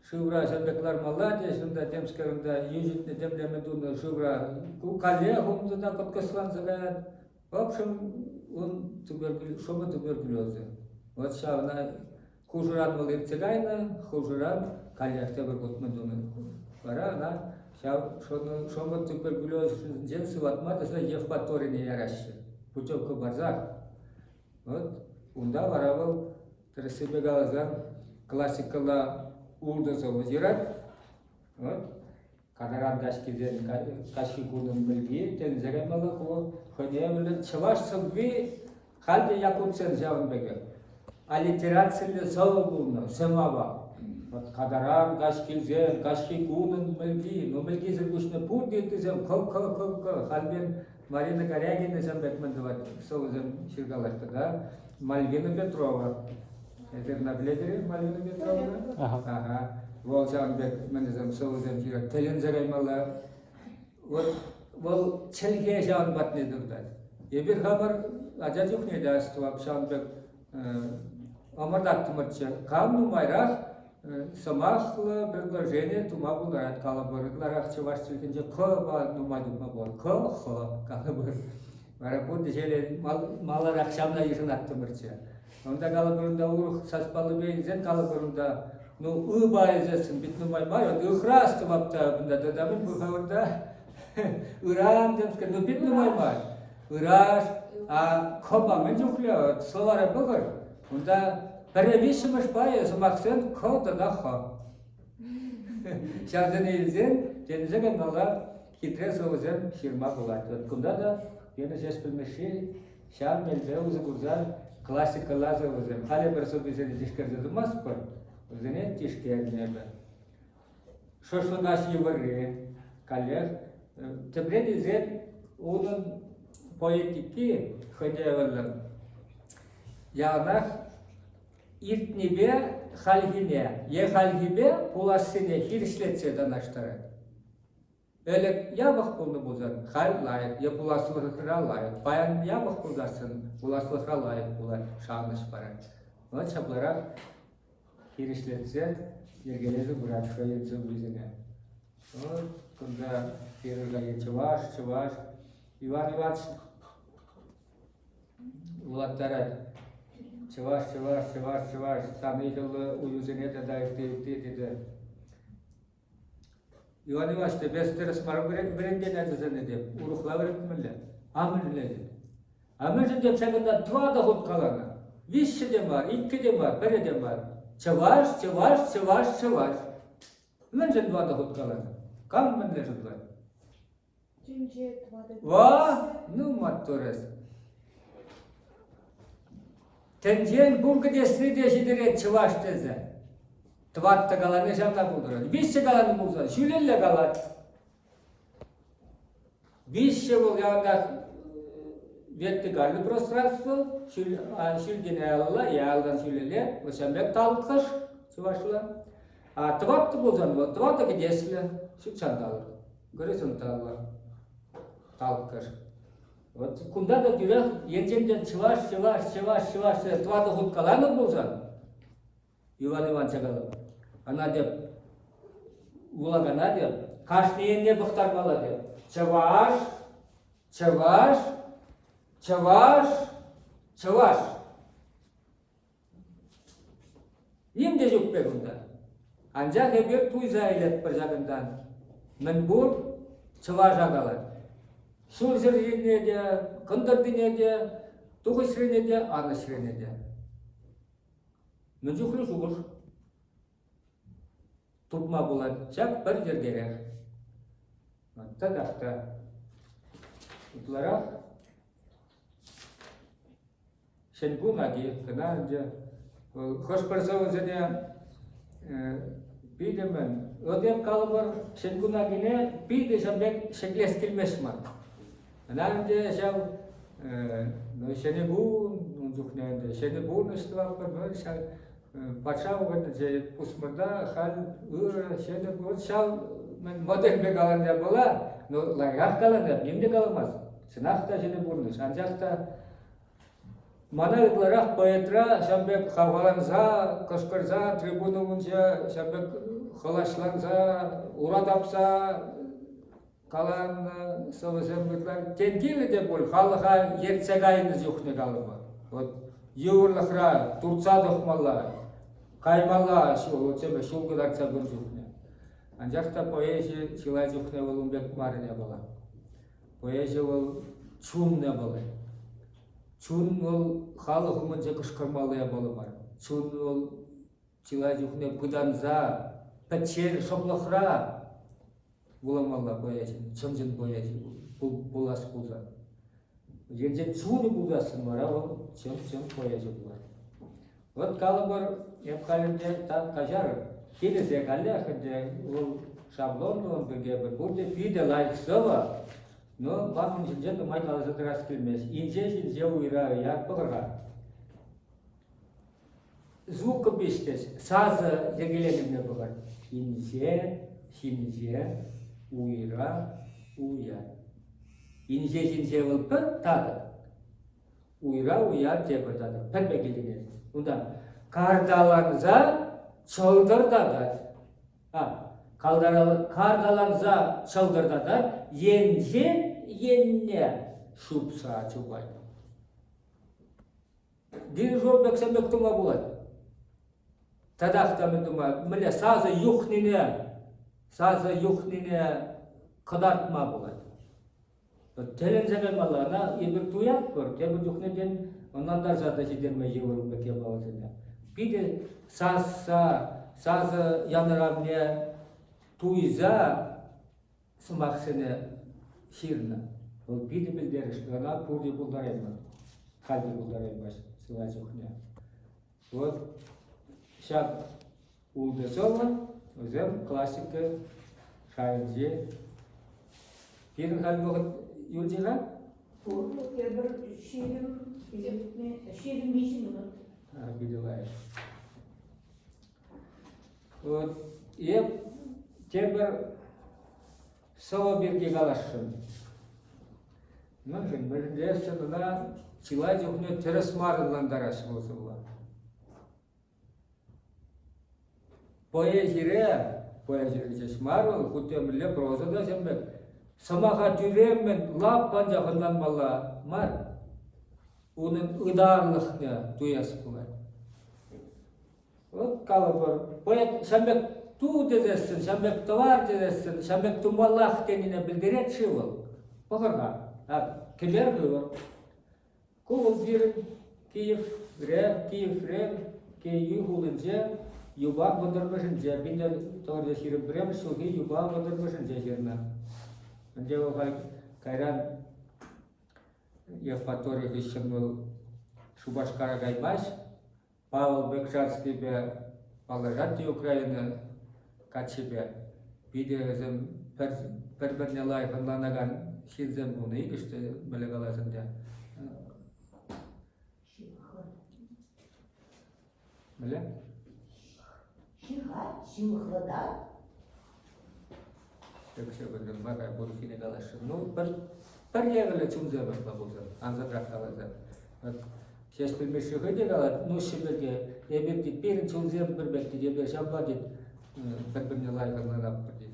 Шивра шабеклар молодец, шунда темскерунда южитне темлемедуна шивра коллегум туда подкослан загад. В общем, он туберкулезы. Вот шавна хужуран молит цыгайна, хужуран коллег тебе вот медуна. Пора на шома туберкулез дженсы ватмата за Евпаторине яращи. Путевка барзах. Вот, унда варавал терсибегалазан классикала Улдызы озират, кадаран дашкиден кашикудын билги, тензеремалы ко хоневлы чаваш сылги халде якутсен жавынбеге. Аллитерациялы сау булны, семава. Вот кадаран кашкилзен, кашикудын билги, но билги зыргушны пур дейтизем, халбен Марина Корягина зембекмендоват, соузем ширгалашты, да? Мальвина Петрова. Edirne biledir Malvina Petrovna. Aha. Volcanbek menizem soğuzem kira telenzereymalı. Vol çelge şan batne durda. Bir haber acayip ne ders tuap şanbek amardat mırçı. Kam numayrak samahlı предложение тума буларат калабырыкларак чуваш чилкинже кыба нумайдыма бол. Калабыр. Варапут желе маларак шамна йышынатты мырчы. Onda kalıbırında uğruk saçmalı beyinzen kalıbırında nu bayızesin bit numay mayo ıhrast vapta bunda dadamın bu havurda ıran demsker nu bit numay may ıraş a kopa mencukluyor slovara bakır bunda perevişmiş bayız maksen kota da ha şarjını ilzen denize gandala kitres ozen şirma bulatı kunda da yine ses bilmeşi şam elde uzun güzel Классика лазовозем. Хали персобизели тишкерде думаспор, узене тишкернебе. Шошло наш еврей, коллег, тебреди зет onun poetiki хадевалым. Янах иртнебе халгине, е халгибе пуласыне хиршлетсе данаштары. Öyle yabık buldu bozar, hal layık, ya bulasılıklara layık, bayan yabık buldasın, bulasılıklara layık bular, şanış para. Ona çaplara girişletse, yergelezi bırak, şöyle bizine. O, kunda birine çavaş, Ivan Ivanoviç, ulatlara, çavaş, sanıyla uyuzine de dedi. Ivan Ivanoviç de bestere smarı verenden azizene de, uruhla veretmeli, amel dedi. Amel de çakında dva da hut kalana. Vişçi de var, iki de var, biri de var. Çavaş. Mence dva da hut kalana. Kam menle judlar. Va, nu matores. Tenjen burgu desri deşidire çavaş teze. Тватта галаны жамда булдырады. Бишче галаны булса, шүлелле галат. Бишче бұл яғында вертикальный пространство, шүлдене алла, яғылдан шүлеле, өсембек талқыш, чувашла. А тватты болсан, тватты кедесілі, шүтшандалыр, горизонталлы, талқыш. Вот кунда да жүрек, ентенден чываш, тватты хуткаланы болсан, Иван Иванович агалым. Ана деп, улагана деп, кашнеенне бұқтармала деп. Чаваш. Емде жоқ бе бұнда. Анжақ ебер туйза айлет бір жағындан. Мен бұл чаваш агалар. Шур жеріне де, қындырдыне де, тұғы шірене де, аны шірене де. Мен жүхлі жұғыр. Тұпма болады, жақ бір жергерек. Тадақта. Ұтларақ. Шенгу наги, кына önce. Хош барса өзіне бейдемен. Ödem kalıbır şengu nagine beyde şembek şekles kilmeş mar. Ana önce şav şene bu, nunjuk ne önce. Şene bu nıştıva var, şav paşa oğanı pusmada hal şene bu şav men model be kalanda bola. No lagah kalanda, nimde kalamaz. Sınaqta şene burnuş. Ancak da mana ıtlarak poetra şambek havalanza, kışkırza, tribunumunca şambek xalaşlanza, uradapsa kalan savaşan bitler tentili de bol halka yertsegayınız yok ne kalıbı. Yığırlıqra, Turça dokmalla, kaymalla şul kadar sabır yok ne. Ancak da poeji şilay yok ne olun bek var ne bala. Poeji ol çun ne bala. Çun ol halkımınca kışkırmalıya bala var. Çun ol şilay yok ne pıdanza, peçer şoplaqra bulamalla poeji, çımcın poeji bulas bulza. Жерде чуны булдасын бар, ол чым поэзия булар. Вот калыбыр епкалымде тан кажар келесе калляхынде ол шаблон он бирге бир бурде биде лайксова, но бакын жинже думай калысы тырас келмес. Инже уйра як пыгырга. Звук бештес, сазы жегеленимне быгар. Инже, уйра, уя. İnce ol pır tadı. Uyra uyar cebir tadı. Pır bekildiğiniz. Ondan kardalanza çıldır tadı. Kardalanza çıldır tadı. Yenne şupsa çubay. Dirijor bekse mektuma bulat. Tadakta menduma. Mele sazı yuhnine kadartma bulat. Telen zaman malana ibir tuyak kor, tebir jukneden ondan da zata siderme jevur beke bağısında. Bir de sazı yanıramne tuyza sımaksını şirna. O bir de bildiriş, ona purdi buldarayma, kalbi buldarayma sıva jukne. O şak ulda soğan, o zaman klasik şairci. Bir hal vakit Yolcular? Bu bir şiirin biçimi mi? Biliyorlar. Hep tebir sava birge kalaşın. Nasıl? Bir yaşında çilay jokne teres marılandaraş olsa bu. Poezire çeşmarıl, kutemille prozada sembek. Samaha türemen lap panjağından malla mar. Onun ıdarlıqna tuyası bular. O kalıbır. Poet şambek tu dezesin, şambek tovar dezesin, şambek tumallah denine bildiret şıvıl. Bakırga. Kemer gıvır. Kuvul birin Kiyif rem, Kiyif hulunca, yuba bandırmışınca, binden torda şirin birem şulgi yuba bandırmışınca jirna. Önce o kayran Yevpatorya Hışımıl Şubaşkara Gaybaş, Pavel Bekşarski ve Ballarati Ukrayna kaçıbe. Bir de bizim birbirine layıklanlagan şinzem bunu işte böyle galasında. Böyle? Şıhlat. Yok şey böyle bana bu fine galaşı. No per yevle çumze bakla bozar. Anza bırakalazar. Şeş bilmiş hadi galat. No şibege ebet birin çumze bir bekti diye şamba dit. Birbirine layıklanlagan dedi.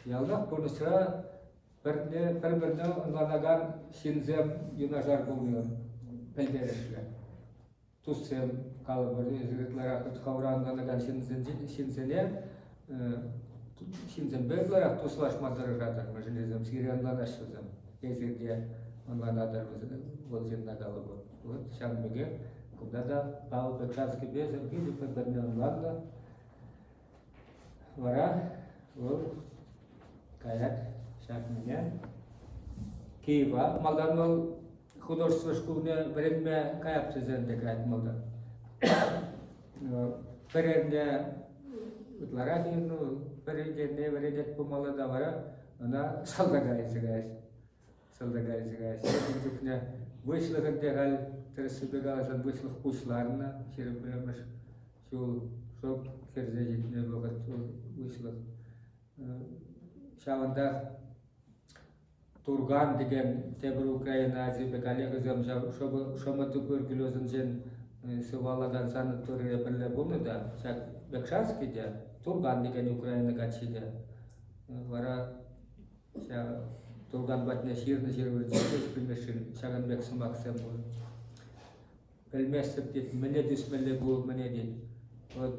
Yalnız bunu sıra birbirine anlanagan şinzem yunaşar buluyor. Pendereşler. Tussem kalıbı izletler akıt kavranlarla şinzene şinzen böyle tuslaşmadır radar. Mesela Siriyan'dan aşırızım. Ezirge onlardan volcunda kalıbı. Вот şambege. Kudada Paul Petrasky bezir gibi birbirine onlarla vara ol kayat şartmaya Kiyeva maldan ol художественной школе время каяпты зенде кайтмалды. Перенде утларахин перенде вередет помала да вара она салдагарисы гайс. Çünkü вышлыгын дегал терсибегаласан вышлых кучларына шербемеш шул шок керзежитне богат вышлых. Шаванда Turgan деген тебір Украина азибе коллегазам шома туберкулезін жен сывалаган санатория бірле бұны да шак Бекшанский де Турган деген Украина качиде вара Турган батне ширны жервелден білмешін шаган бек сымақсам бұл білместіп дед міне дүсмелі бұл міне дед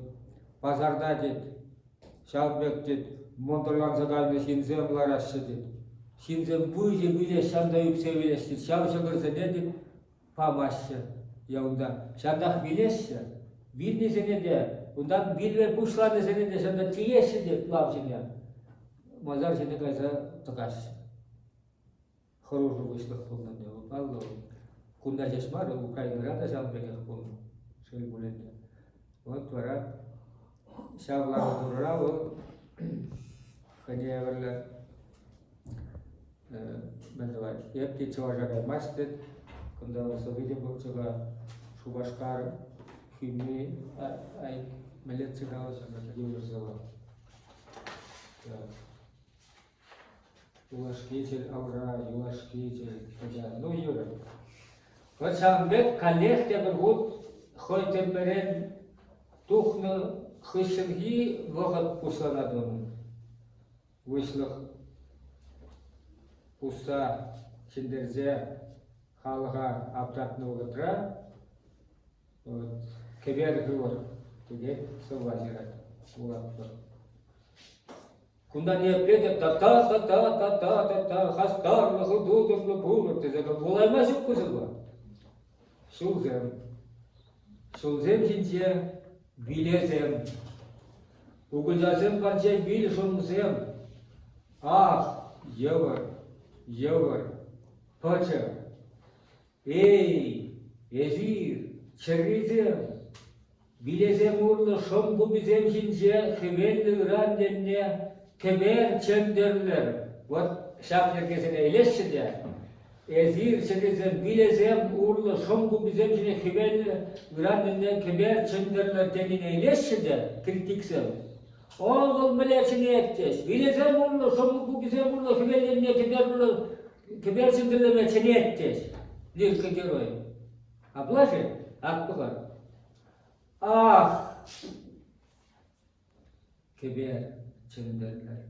базарда дед Шалбек дед Монтрлан загальны шинземлар ашы дед Şimdi bu bile şanda yükseğileşti. Şavşakırsa dedi pamaşça yağında. Şanda bileşçe. Bir nesene de ondan bir ve buşlar nesene de şanda tiyeşçe de lavcıya. Mazar şimdi kaysa tıkaş. Хороший вышлых kullanıyor. Vallahi kunda yaşmar Ukrayna'da da şalbek kullanıyor. Şey bulundu. Вот вара şavlar durura o hediyelerle Бендовай. Я птица уважаю мастер, когда вас увидел, что шубашкар, химии, ай, милиция галася, как я взяла. Юлашкитель, аура, юлашкитель, ну Юра. Вот сам бек коллег тебе вот хоть темперен тухно хышенги выход пусла на дом. Вышлых Usta Çinderze halga aptatını oldura keber hıvır diye savaşırat uğrattı. Kundan yapıyor da ta hastarlı hududuklu bulur dedi. Olayma çok güzel var. Şulzem cince bilezem. Uğulcazem kanca bil şulzem. Ah Yavur, paça, ey, ezir, çerrizem, bilezem urlu şomgu bizem jince, hıvelli randenne, keber çenderler. Vat şapner kesene eleşçi de, ezir, çerrizem, bilezem urlu şomgu bizem jince, hıvelli randenne, keber çenderler denine eleşçi de, kritiksel. Oğul meleçini ettiş. Bilezem urlu, şomgu bizem urlu, hıvelli keber çenderleme çeni ettiş. Lirka geroy. Ablaşı, akbıkar. Ah! Keber çenderler.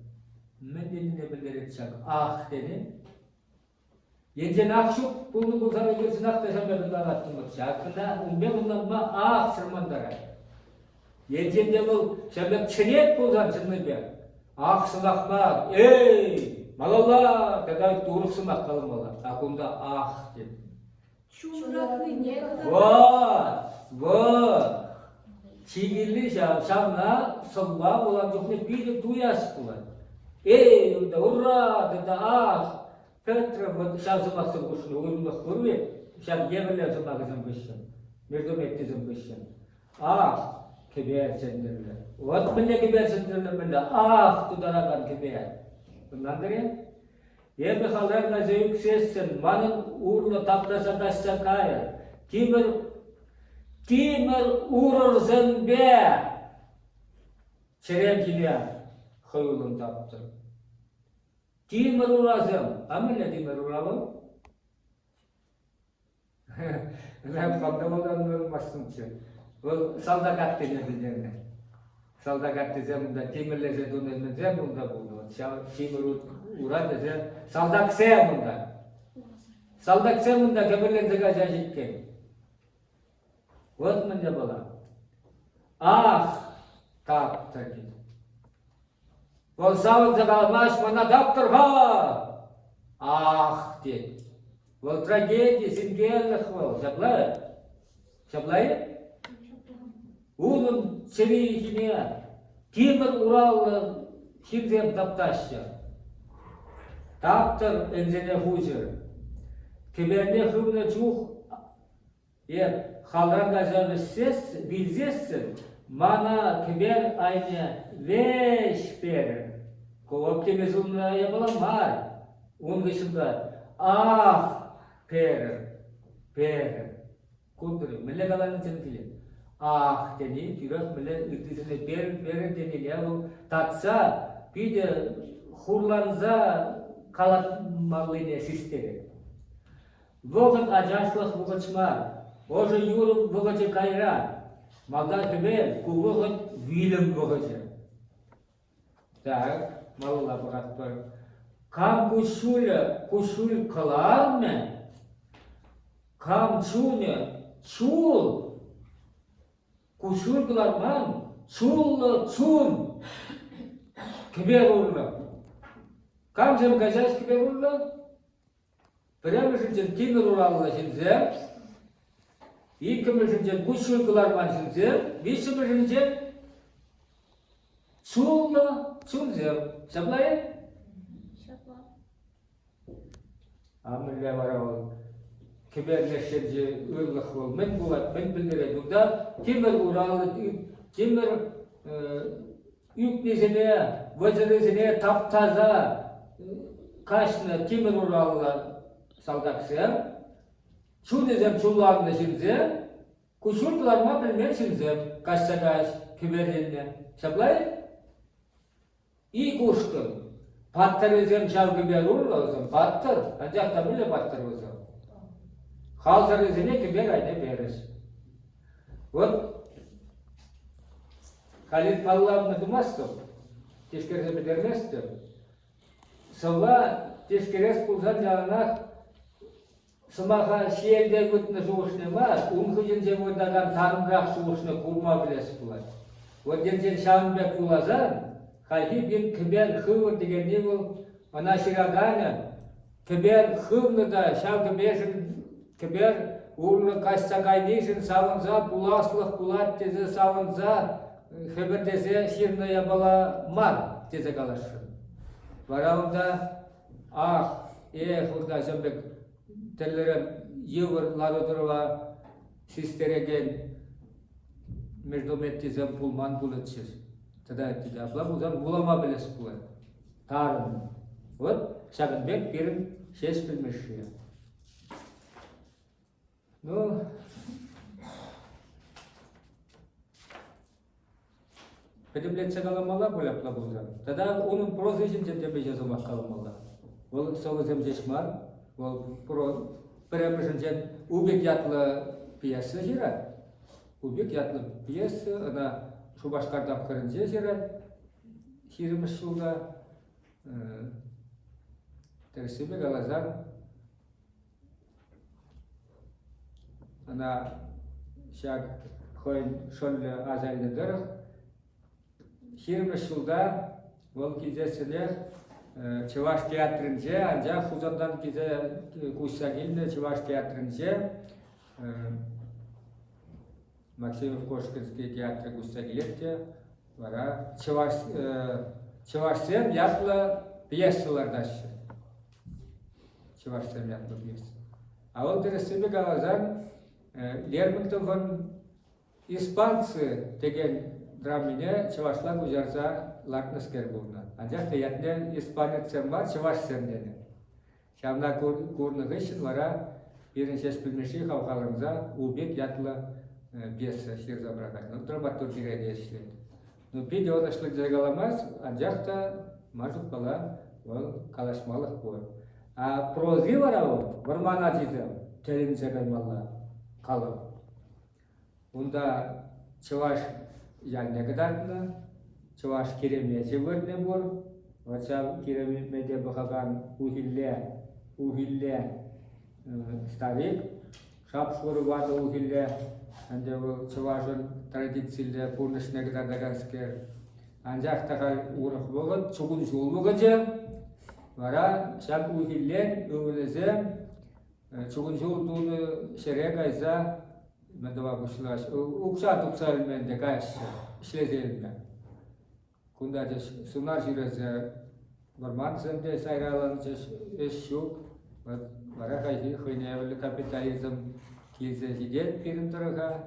Medenine belirtecek ah dedi. Yeniden akşuk, bunu bulsana gelsin aktaşan ben bundan attım. Hakkında bundan ah sırmandara. Yeniden de bu, sen ben çenet bulsan çınır be. Ah sınakma, ey! Malala, kadar doğru sınak kalmalı. Akında ah dedi. Çumraklı ne kadar? Vaa! Çigirli şamna, sabba olan yoksa bir duyas bulan. Ey, da urra, da ah! Petra, şansı maksın kuşunu, uyumak kurve. Şan yemerler zımakızın kışın. Merdom ettiğizin kışın. Ah! Keber sendirler. Ot bile keber sendirler bile. Ah tudaragan keber. Bundan beri bir hallarına zevk sessin. Manın uğurlu taprasa taşsa kaya. Timir uğurursun be. Çerem gidiyor. Hayulun taptı. Timir uğrazım. Ama ne timir uğralım? Ben kaldım olanların başlımcı. Bu saldakat denildiğinde. Saldakat dizeminde timirlese dönülmeze bunda buldu. Timir uğra dese saldak sevmunda. Saldak sevmunda kemirlese kaçacıkken. Ot mınca bala. Ah! Taptır ki. Vol savunca kalmaş bana taptır ha! Ah! Diye. Vol tragedi, simgellik vol. Şablay? Oğlum seviyikine Timir Urallı Hirzem taptaşça. Taptır enzene huzur. Kiberne hıvna çuh. Halran gazanı ses bilzessin. Mana kiber aynı veş verir. Optimizmla yapılan var. Onun dışında ah verir. Kunduruyor. Millet alanın sentili. Ah deni, türek millet ırtısını verir deni. Ya bu tatsa bir de hurlanza kalatmalıyla sistemi. Vakit acaşlık vakıçma. Oje yürü vakıcı kayra. Malda kibel, ku vakit vilim vakıcı. Tak, malıla bıraktır. Kam kuşul kalar mı? Kam çul. Kuşul kalar mı? Çun. Kibel urla. Kam sem kaçaş kibel urla? Prema için timir urallı şimdi. İlkimiz için kuşul kalar mı şimdi? Bizim için çunzem. Şablay? Amille var ol. Kiberleşici ırlık ol. Men bulat, men bildirir. Burada timir uralı, timir yüklesine, vazirezine taptaza kaşına timir uralı saldaksı. Çunzem çullarını şimdi. Kuşul kalar mı bilmeyen şimdi. Kaşsa kaş, kiberlerine. Şablay? İyi kuştun. Patlar özüm şavgı bir urla özüm. Patlar. Ancak da bile patlar özüm. Halsar özüne ki bir ayda verir. Ot. Halit Pavlovna dumastum. Teşkerse bitirmezdim. Sonra teşkeres pulsan canına sımaha şielde gutna soğuşne var. Hıcın cevodadan tanımrak soğuşne kurma bilesi bular. Ot gençen şahınbek bulazan. Halhi bir kiber hıvır degen ne bu? Ana şiragana. Kiber hıvını da şav kiber uğurlu kaçsa kaynayışın savunza, bulaslık bulat teze savunza, kiber teze şirna yabala mar teze kalaşır. Varavunda hurda zambek tellere yıvırlar oturva sisteregen merdomet tezem pulman bulutçır. Tada tidak lah, uzan bulama beles pula. Tarım. Ot, şakın bek birim şes bilmişiyor. No. Pedimlet kalamalar böyle yapla bulacağım. Tada onun prozesini cennet yazmak kalamalar. Ol savuzem ceşmar, ol peremizin cennet ubek yatlı piyasa jira. Ubek yatlı piyasa, ana Şubaşkar'dan kırınca jirat. Hirimiz şurada tersibe galazan. Ana şak koyun şöyle azaylıdır. Hirimiz şurada ol kizesiler Çevaş tiyatrınca ancak Huzan'dan kize kuşsa geldi Çevaş tiyatrınca Максимов Кошкинский театр Густагилетте, вара Чевашсем ятлы пьесалар дашы. Чевашсем ятлы пьеса. А ол тересебе галазан Лермонтовын испанцы деген драмине чавашлар ужарса лакныскер булна. Анжақ теятне испанецем бар, чаваш сендені. Шамна курнығы үшін вара бірінші білмеші қауқалымыза убек ятлы бесі шер забрагать. Ну, драматургия дешледі. Ну, пиде онышлық жергаламаз, анжақта мажық бала ол калашмалық бой. А прози вара ол, варман азизем, телін жагаймалла қалып. Онда чаваш ялне гдартна, чаваш керемече көрне бор, вача керемеде бұқаған ухилле старик, шапшуры вады ухилле, анде бұл чавашын традицияле пурнышне гдардаганскер. Анжақ тағар урық бұғыт, чугун жол бұғыджы, вара шап ухиллен өвілізем, чугун жол туны шере гайза, Медова бушлаш. Укшат мен декаш шлезелме. Кунда деш сунар жирез варман земде сайралан деш эшук. Варахай хойневли капитализм кизе жидет пирин тарага.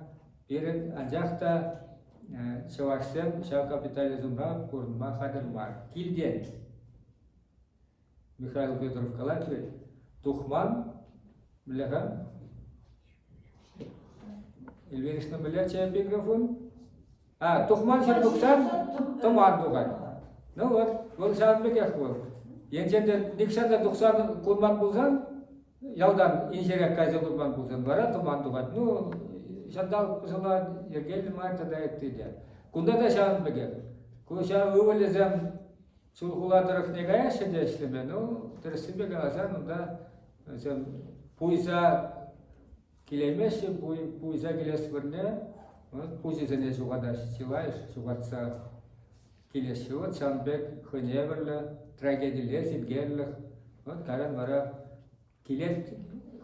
Пирин анжахта шавашсем шав капитализмра курма хадырмар. Килден. Михаил Федоров Калатве. Тухман млега. Эльвиришна была чай микрофон? Тухман шарбуксан, туман дуган. Ну вот шарбек яхвал. Енченде никшанда тухсан курман булсан, ялдан инжерек кайза курман булсан, бара туман дуган. Ну, шандал пусала ергелі марта да еттейді. Кунда да шарбеге. Куша өвелезем чулхуладырық негая шеде ішлеме. Ну, тірісібе қаласан, онда пуйса Килемеши пуйза келес бірне, пуйзезіне жуғада шилайш, жуғатса келесі от, шанбек хыневерлі, трагедиялер, силгерлік, от каран бара келет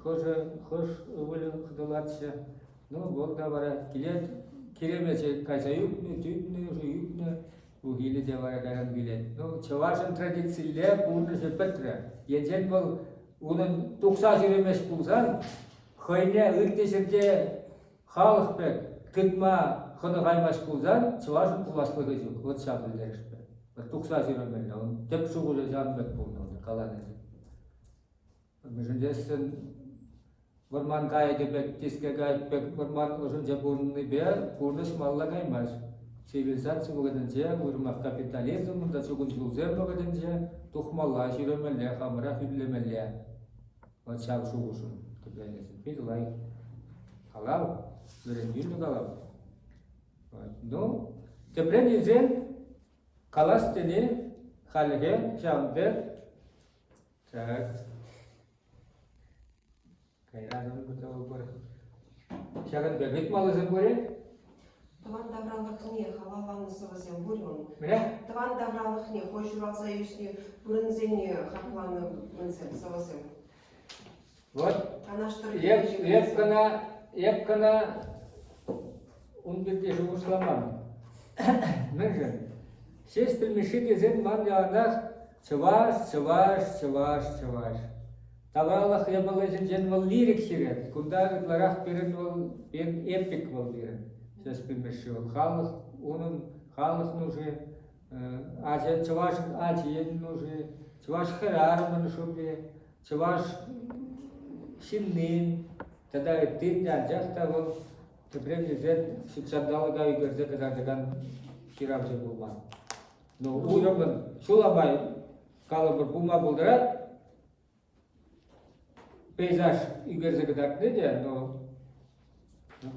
хош өвілі қыдылатшы, ну бол да бара келет керемесе кайса юпны, түйпны, жүйпны, угилі де бара каран билет. Ну, чавашын традициялер бұны жепетрі, енжен бұл оның 90 жүремеш бұлзан, Хойне ыртешерде халық пек кытма хыны қаймаш бұлзан, чывашын құласлығы жоқ, от шабылдер ішпе. Бір тұқса жүремелі, он теп шуғылы жанбек болны, қаланы. Мүжіндесін варман қайды бек, теске қайды бек, варман ұжынжа бұлны бе, бұрныш малла қаймаш. Цивилизация бұғыдынже, ұрмақ капитализм, да шуғын жылзем бұғыдынже, тұқмалла жүремелі, қамыра хүлемелі. От шаб шуғышын. Пидлай халал, верендюлю халал. Ну, теперь нельзя каластыни халге шамбе. Так. Кайраным бутал бар. Шаган бегит малызым боре. Таван давралых не халаланы савазем бурон. Мре? Таван давралых не хожурал заюшни бурынзене хапланы мынсем савазем. Вот. Она что Епкана он бирде жугушламан. Мыржын. Сес пілмеші кезен ман яғанақ чываш. Тавралах ебалы жен вал лирик сирет. Кунда ларақ берін вал бен эпик вал берін. Сес пілмеші вал. Халық нужы. Чываш ачиен нужы. Чываш харарман шубе. Чываш Шиннин, тогда ты жахта был, ты прежде шутшандалыга үйгерзе кадардыган кирамжы булман. Но уйрабын шуламай калыбыр бума булдырат, пейзаж үйгерзе кадарды де, но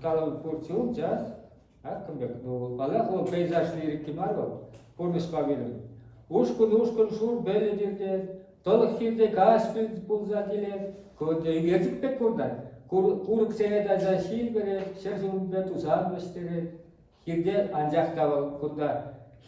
калыбыр пурчул жаз, кімбек, балақ ол пейзаж лирик кемар бол, пурныш павилин. Ушкун шур белі жерде, толық хирде каспил булза келер, Үйгердік бек көрді. Құрық сәйеді азашин берет, шәржуын бет ұзан өстері. Хирде анжақта көрді.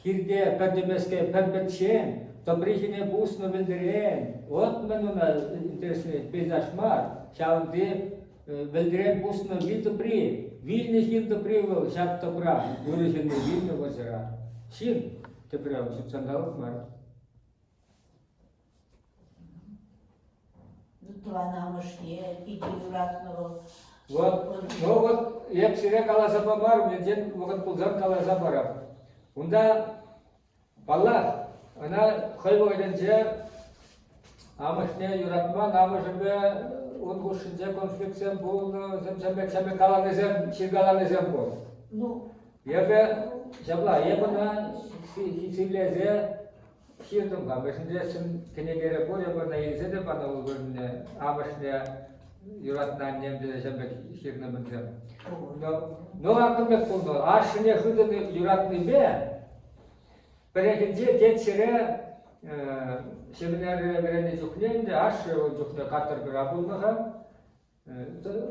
Хирде пәдемеске пәдбетшен, тобрихіне бұсыны білдірен. От мен оны интересный пейзаж мар. Шауынды білдірен бұсыны вилді при. Вильны хирді при был, шап тобра. Үрігіні вильны возыра. Шин, ты прям, шутсандалық мар. Твана мышне, пяти уратного. Вот епсире каласа бар, мен вакыт булзам каласа барам. Унда балла ана хойбойденче амышне юратман, амышыбе он гушинче конфликция болду, земчебе каланезем, чиргаланезем бол. Ну, Ебе жабла, ебена хисилезе хирдым амышне син кенегере бол, ебена елзеде бана улгырне амышне юратнан немде жабе хирне бензем. Но акымбек болду, ашыне хыдын юратны бе, перекинче кетчере семинария берене жүхненде ашы жүхне катыр бір абылмаға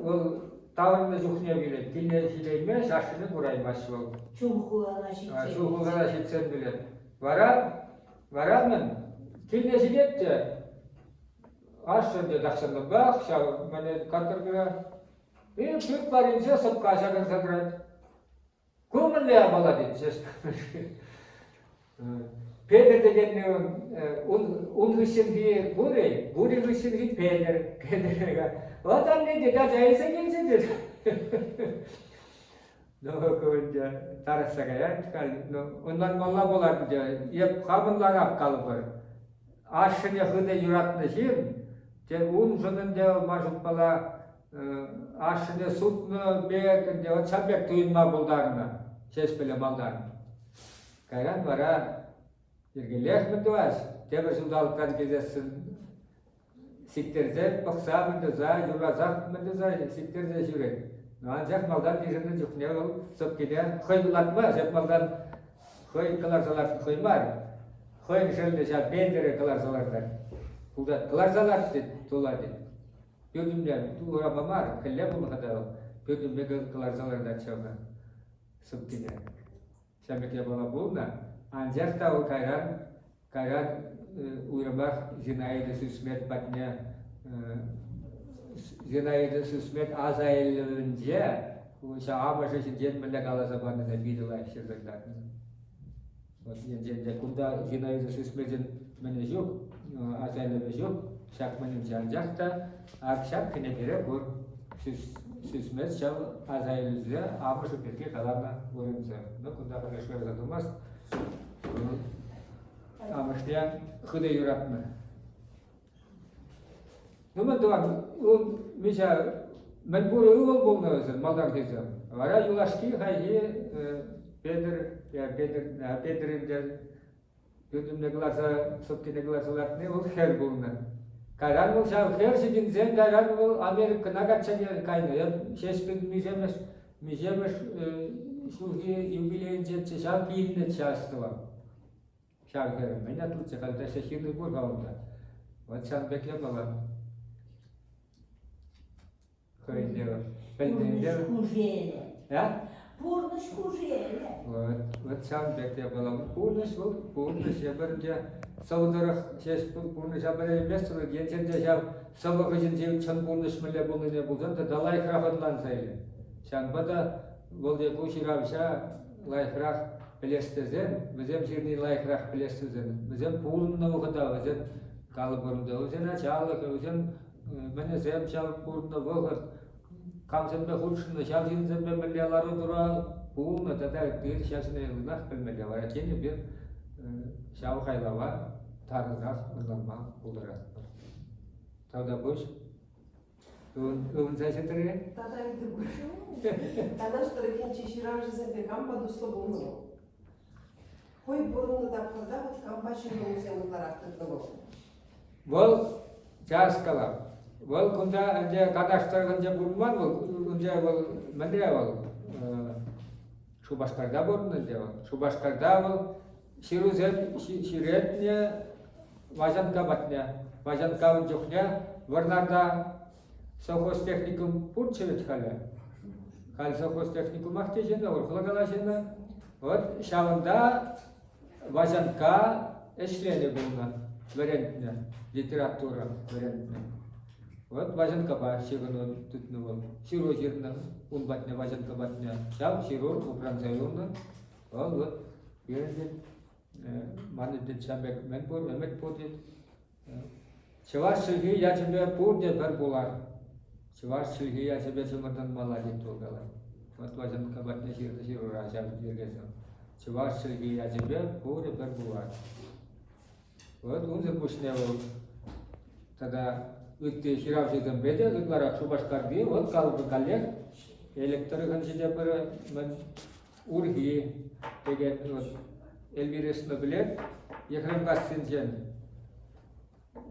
ол тавырында жүхне билет, тілне хилеймеш, ашыны бұраймашы ол. чулкуана шитсе. Чулкуғана шитсен билет. Варамын, тілне хилетте, ашынде дақсанды бақ, шау, мәне катыр біра, пүк барынша сыпқа ашағын садырады. Көмілі абала дейді, Педер дегенне он гышынги бури гышынги педерга. Вот он не дега жайса келсе деді. Но көңде тарасаға я, ондан молла болар деді. Еп қабынлар апқалы бар. Ашыне хыды юратны жин, те он жынынде мажут бала ашыне сутны бекінде, от шабек түйінма болдарына, шешпелі малдарына. Кайран бара Ергелех мендуаш, темір жылдалықтан кезесін сиктерзе, бақса мендуза, юразақ мендуза, сиктерзе жүрек. Анжақ малдан дежінді жүхне ол сөпкеде қой бұлатма, жеп малдан қой қыларсалатын қой бар. Қойын жөлді жа бендері қыларсалардан. Құлдат қыларсалар деді, тола деді. Бөдімден, туғыра мамар, кілле бұл қадау, бөдімде қыларсалардан чауға сөпкеде. Шамеке бала болна. Анжақта ол кайран уйрабақ Зинаида Сүсмет батне Зинаида Сүсмет азайлынже уша амашы жен мілі қаласа бандына биділай шырзагдатын. Вот енженде күнда Зинаида Сүсметен мені жоқ, азайлығы жоқ, шақ менің жанжақта ақшақ кіне керек бұр Сүсмет шал азайлызе амашы берге қаларна өрімзі. Күнда қағашқар задылмас. Амышня хыды юратны. Нумен дуан, миша, мен буры ывыл болны өзін, малдан кезі. Вара юлашки хайи Педерінден, юдымны глаза, соткины глазалатны, ол хер болны. Кайран бол шау хер сидинзен, кайран бол Америка нагатчаген кайны. Шешпін мижемеш шулги юбилейн жетсе шау кейінне частыва. Шау херім, мен атылцы қалда шешірді бұл ғауында. Вот шан бекле бала. Хойдева. Пурнышку желе. Я? Пурнышку желе. Вот шан бекле бала. Пурныш ебірде саударық шеш пурныш абырай местірі генченде шау сабақы жен чын пурныш мүлі бұлыне бұлзан да далай қырақынлан сайлы. Шан бада Волде куширавша лайхрах пелестезен, бізем жирный лайхрах пелестезен, бізем пулынна уғыда, бізем калыбырында, өзен ачалық, өзен мені зем чалып пулынна вғыр, камсембе худшынна, шал жирнзембе миллиалары тұра пулынна, тада дыр шашына елінақ білмелі бар, әкені бір шау қайлава тарызақ ұрланма бұлдыра. Тада бұш, өвін сәшетірге? Тада үйді бұш. Тада штырыкен чеширав жызембе кампа дұслы болмы. Қой бұрынны тапқырда бұт кампа шырын өзен ұларақтырды бұл. Бұл жас қалам. Бұл күнде әнде қадаштарғанже бұлман бұл, үнде бұл мәнде бұл Шубашқарда болын әнде бұл. Шубашқарда бұл ширетіне важанка батне. Важанка жүхне варнарда совхоз техникум пурчевет халі. Халі совхоз техникум ақтежені, орқылы қалашені. Вот шауында важанка эшлені болна, варентіне, литература варентіне. Вот важанка бар, шығын түтіні бол. Широ жерінің ұн батне, важанка батне. Шау, широ, ұпранзайуны. Вот, ерінден, манеден шамбек мен бол, әмет бол дед. Чываш шылғы я тебе пурде бір болар. Чываш шылғы я тебе чымырдан мала дед толғалар. Вот возьмем кабатный сир урожай дергезем. Чуваш Сергей Азимбе пуре бір бывает. Вот он запущенный был. Тогда өтте хирав жерден беде, ытларақ шубашкарды, вот қалбы коллег, электрігін жеде бірі, урги деген, вот, Эльвиресіні білет, Ехрем Гастинжен,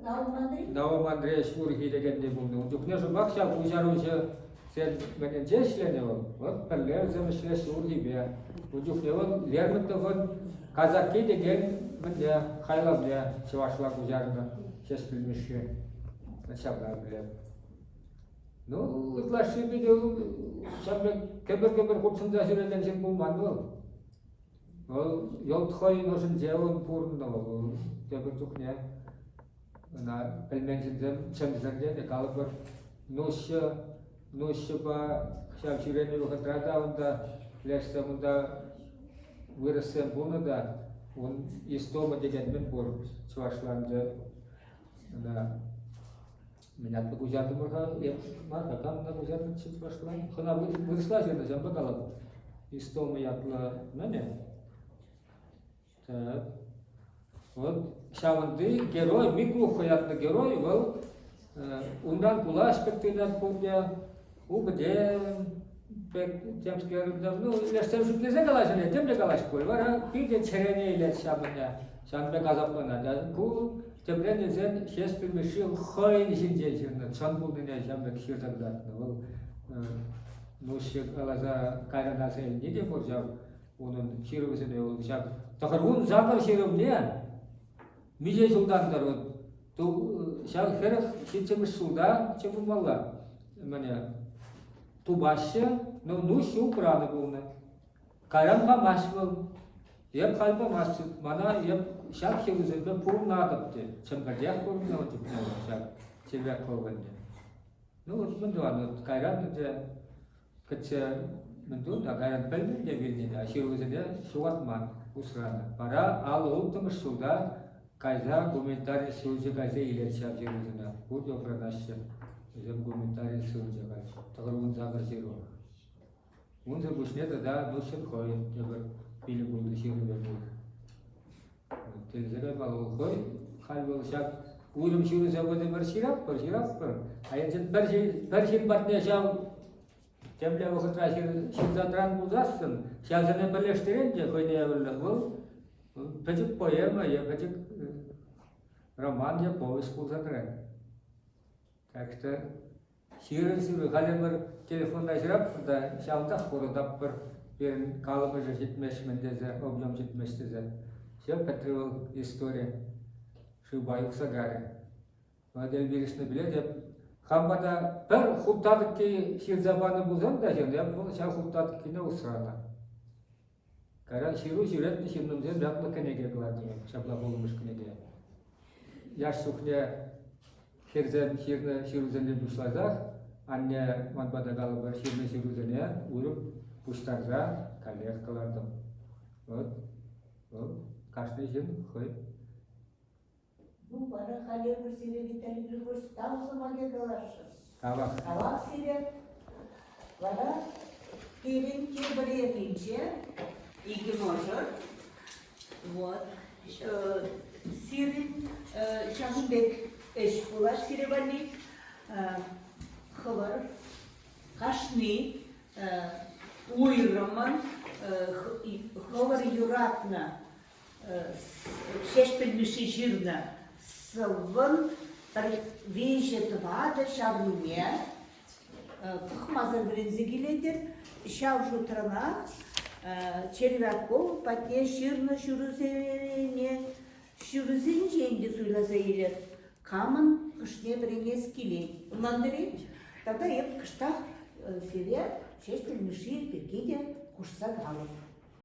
Наум Андреевич урги деген де болды. Жүхне жұмақ шақ ұжаружы сен менен жешлене ол, вот, пірлер зімішлес урги бе. Жүхне ол, лермінтіғын казаки деген, мінде, хайлабне, чывашлақ ұжарында. Сейчас пельмеши начала блядь. Ну, лаши видео, шабы кебер курсын заширелен жен булман бол. Ол йолтхой нужен жеон пурно бол. Кебер тухне. На пельменжен чемзерде де калбер ноши ба шабширене выходрада онда леште онда выросем буны да он истома деген мен бур чувашланды. Да. Меня тут ужасно много, я марка там на ужасно чуть пошла. Она выросла же на земле голова. И сто мы ятла мене. Так. Вот шаванды герой, микро хаятный герой, был ундан кула аспектинат помня, убде тем скердам, ну, я сам же не загалась, не тем не галась, вара пиде черене или шабня, шанбе газаплана, да, ку Темрен зен шесть примешил хой жинжельчерна, чанбулдыня жамбек ширтагдатны. Ол нушек алаза кайранасы неде боржав, onun şirvesine olup şak. Takar un zakar şirvne. Mice sultanlar o. Tu şak herif şitçemiz sulda, çepulmalla. Mane tu başı, no nuş ukranı bulna. Kayran pa maşvıl. Yep kalpa maşvıl. Mana yep şak şirvesine purun nadaptı. Çemkardiyak purun nadaptı. Şak çirvek kovganda. Ну вот мы думаем, кайран это кача ментун, а кайран пельмен не видно, а ширвозене шуатман усрана. Пора алоутым суда кайза комментарий сюжет кайза илет шап ширвозене. Вот я пронашся. Зем комментарий сюжет кайза. Тогда он загар ширво. Он за бушне тогда носит хой, я пили буду ширве буду. Телевизор малый хой, хальвал шап. Uydum şunu sevdi bir şirap. Ayın bir şey batne şav temple vakit şirzatran buzassın. Şavzane birleştirince koynaya böyle bu. Pecik poema ya pecik roman ya povest bulzatran. Так что şiir halen bir telefonda şirap da şavda korudap bir kalıbı jetmeşmendeze, objem jetmeşteze. Şev petrol история. Шубайық сагаре. Модель бересіне біледі. Хамбада бір құптадық кей шир забаны бұлзан да жен, бұл шал құптадық кейіне ұсырана. Кара ширу жүретті ширнымзен жақлы кенеге қылады, шапла болымыш кенеге. Яш сұқне херзен ширузенлен бұшлазақ, анне манбада қалы бір ширне ширузене ұрып бұштарза калер қылардым. Вот, қашны жен қой. Ну, бара халер bir sire biterik bir kurs, tam zamane galaşı. Kavak. Kavak sire, bana kirin ki buraya pinçe, iki mojor. Вот. Сирин Шахбек эшпулар сиревали хавар кашни уйраман хавар юратна шешпельмиши жирна сылвын вейшет вады шавнуме пахмазар брензи келедер шав жутрана червяков патне ширна шурузене шурузен женде суйласа елер камын кышне біреңес келей ұнандыры тогда еп кыштақ сере шешпельмиши пекеде кушса қалып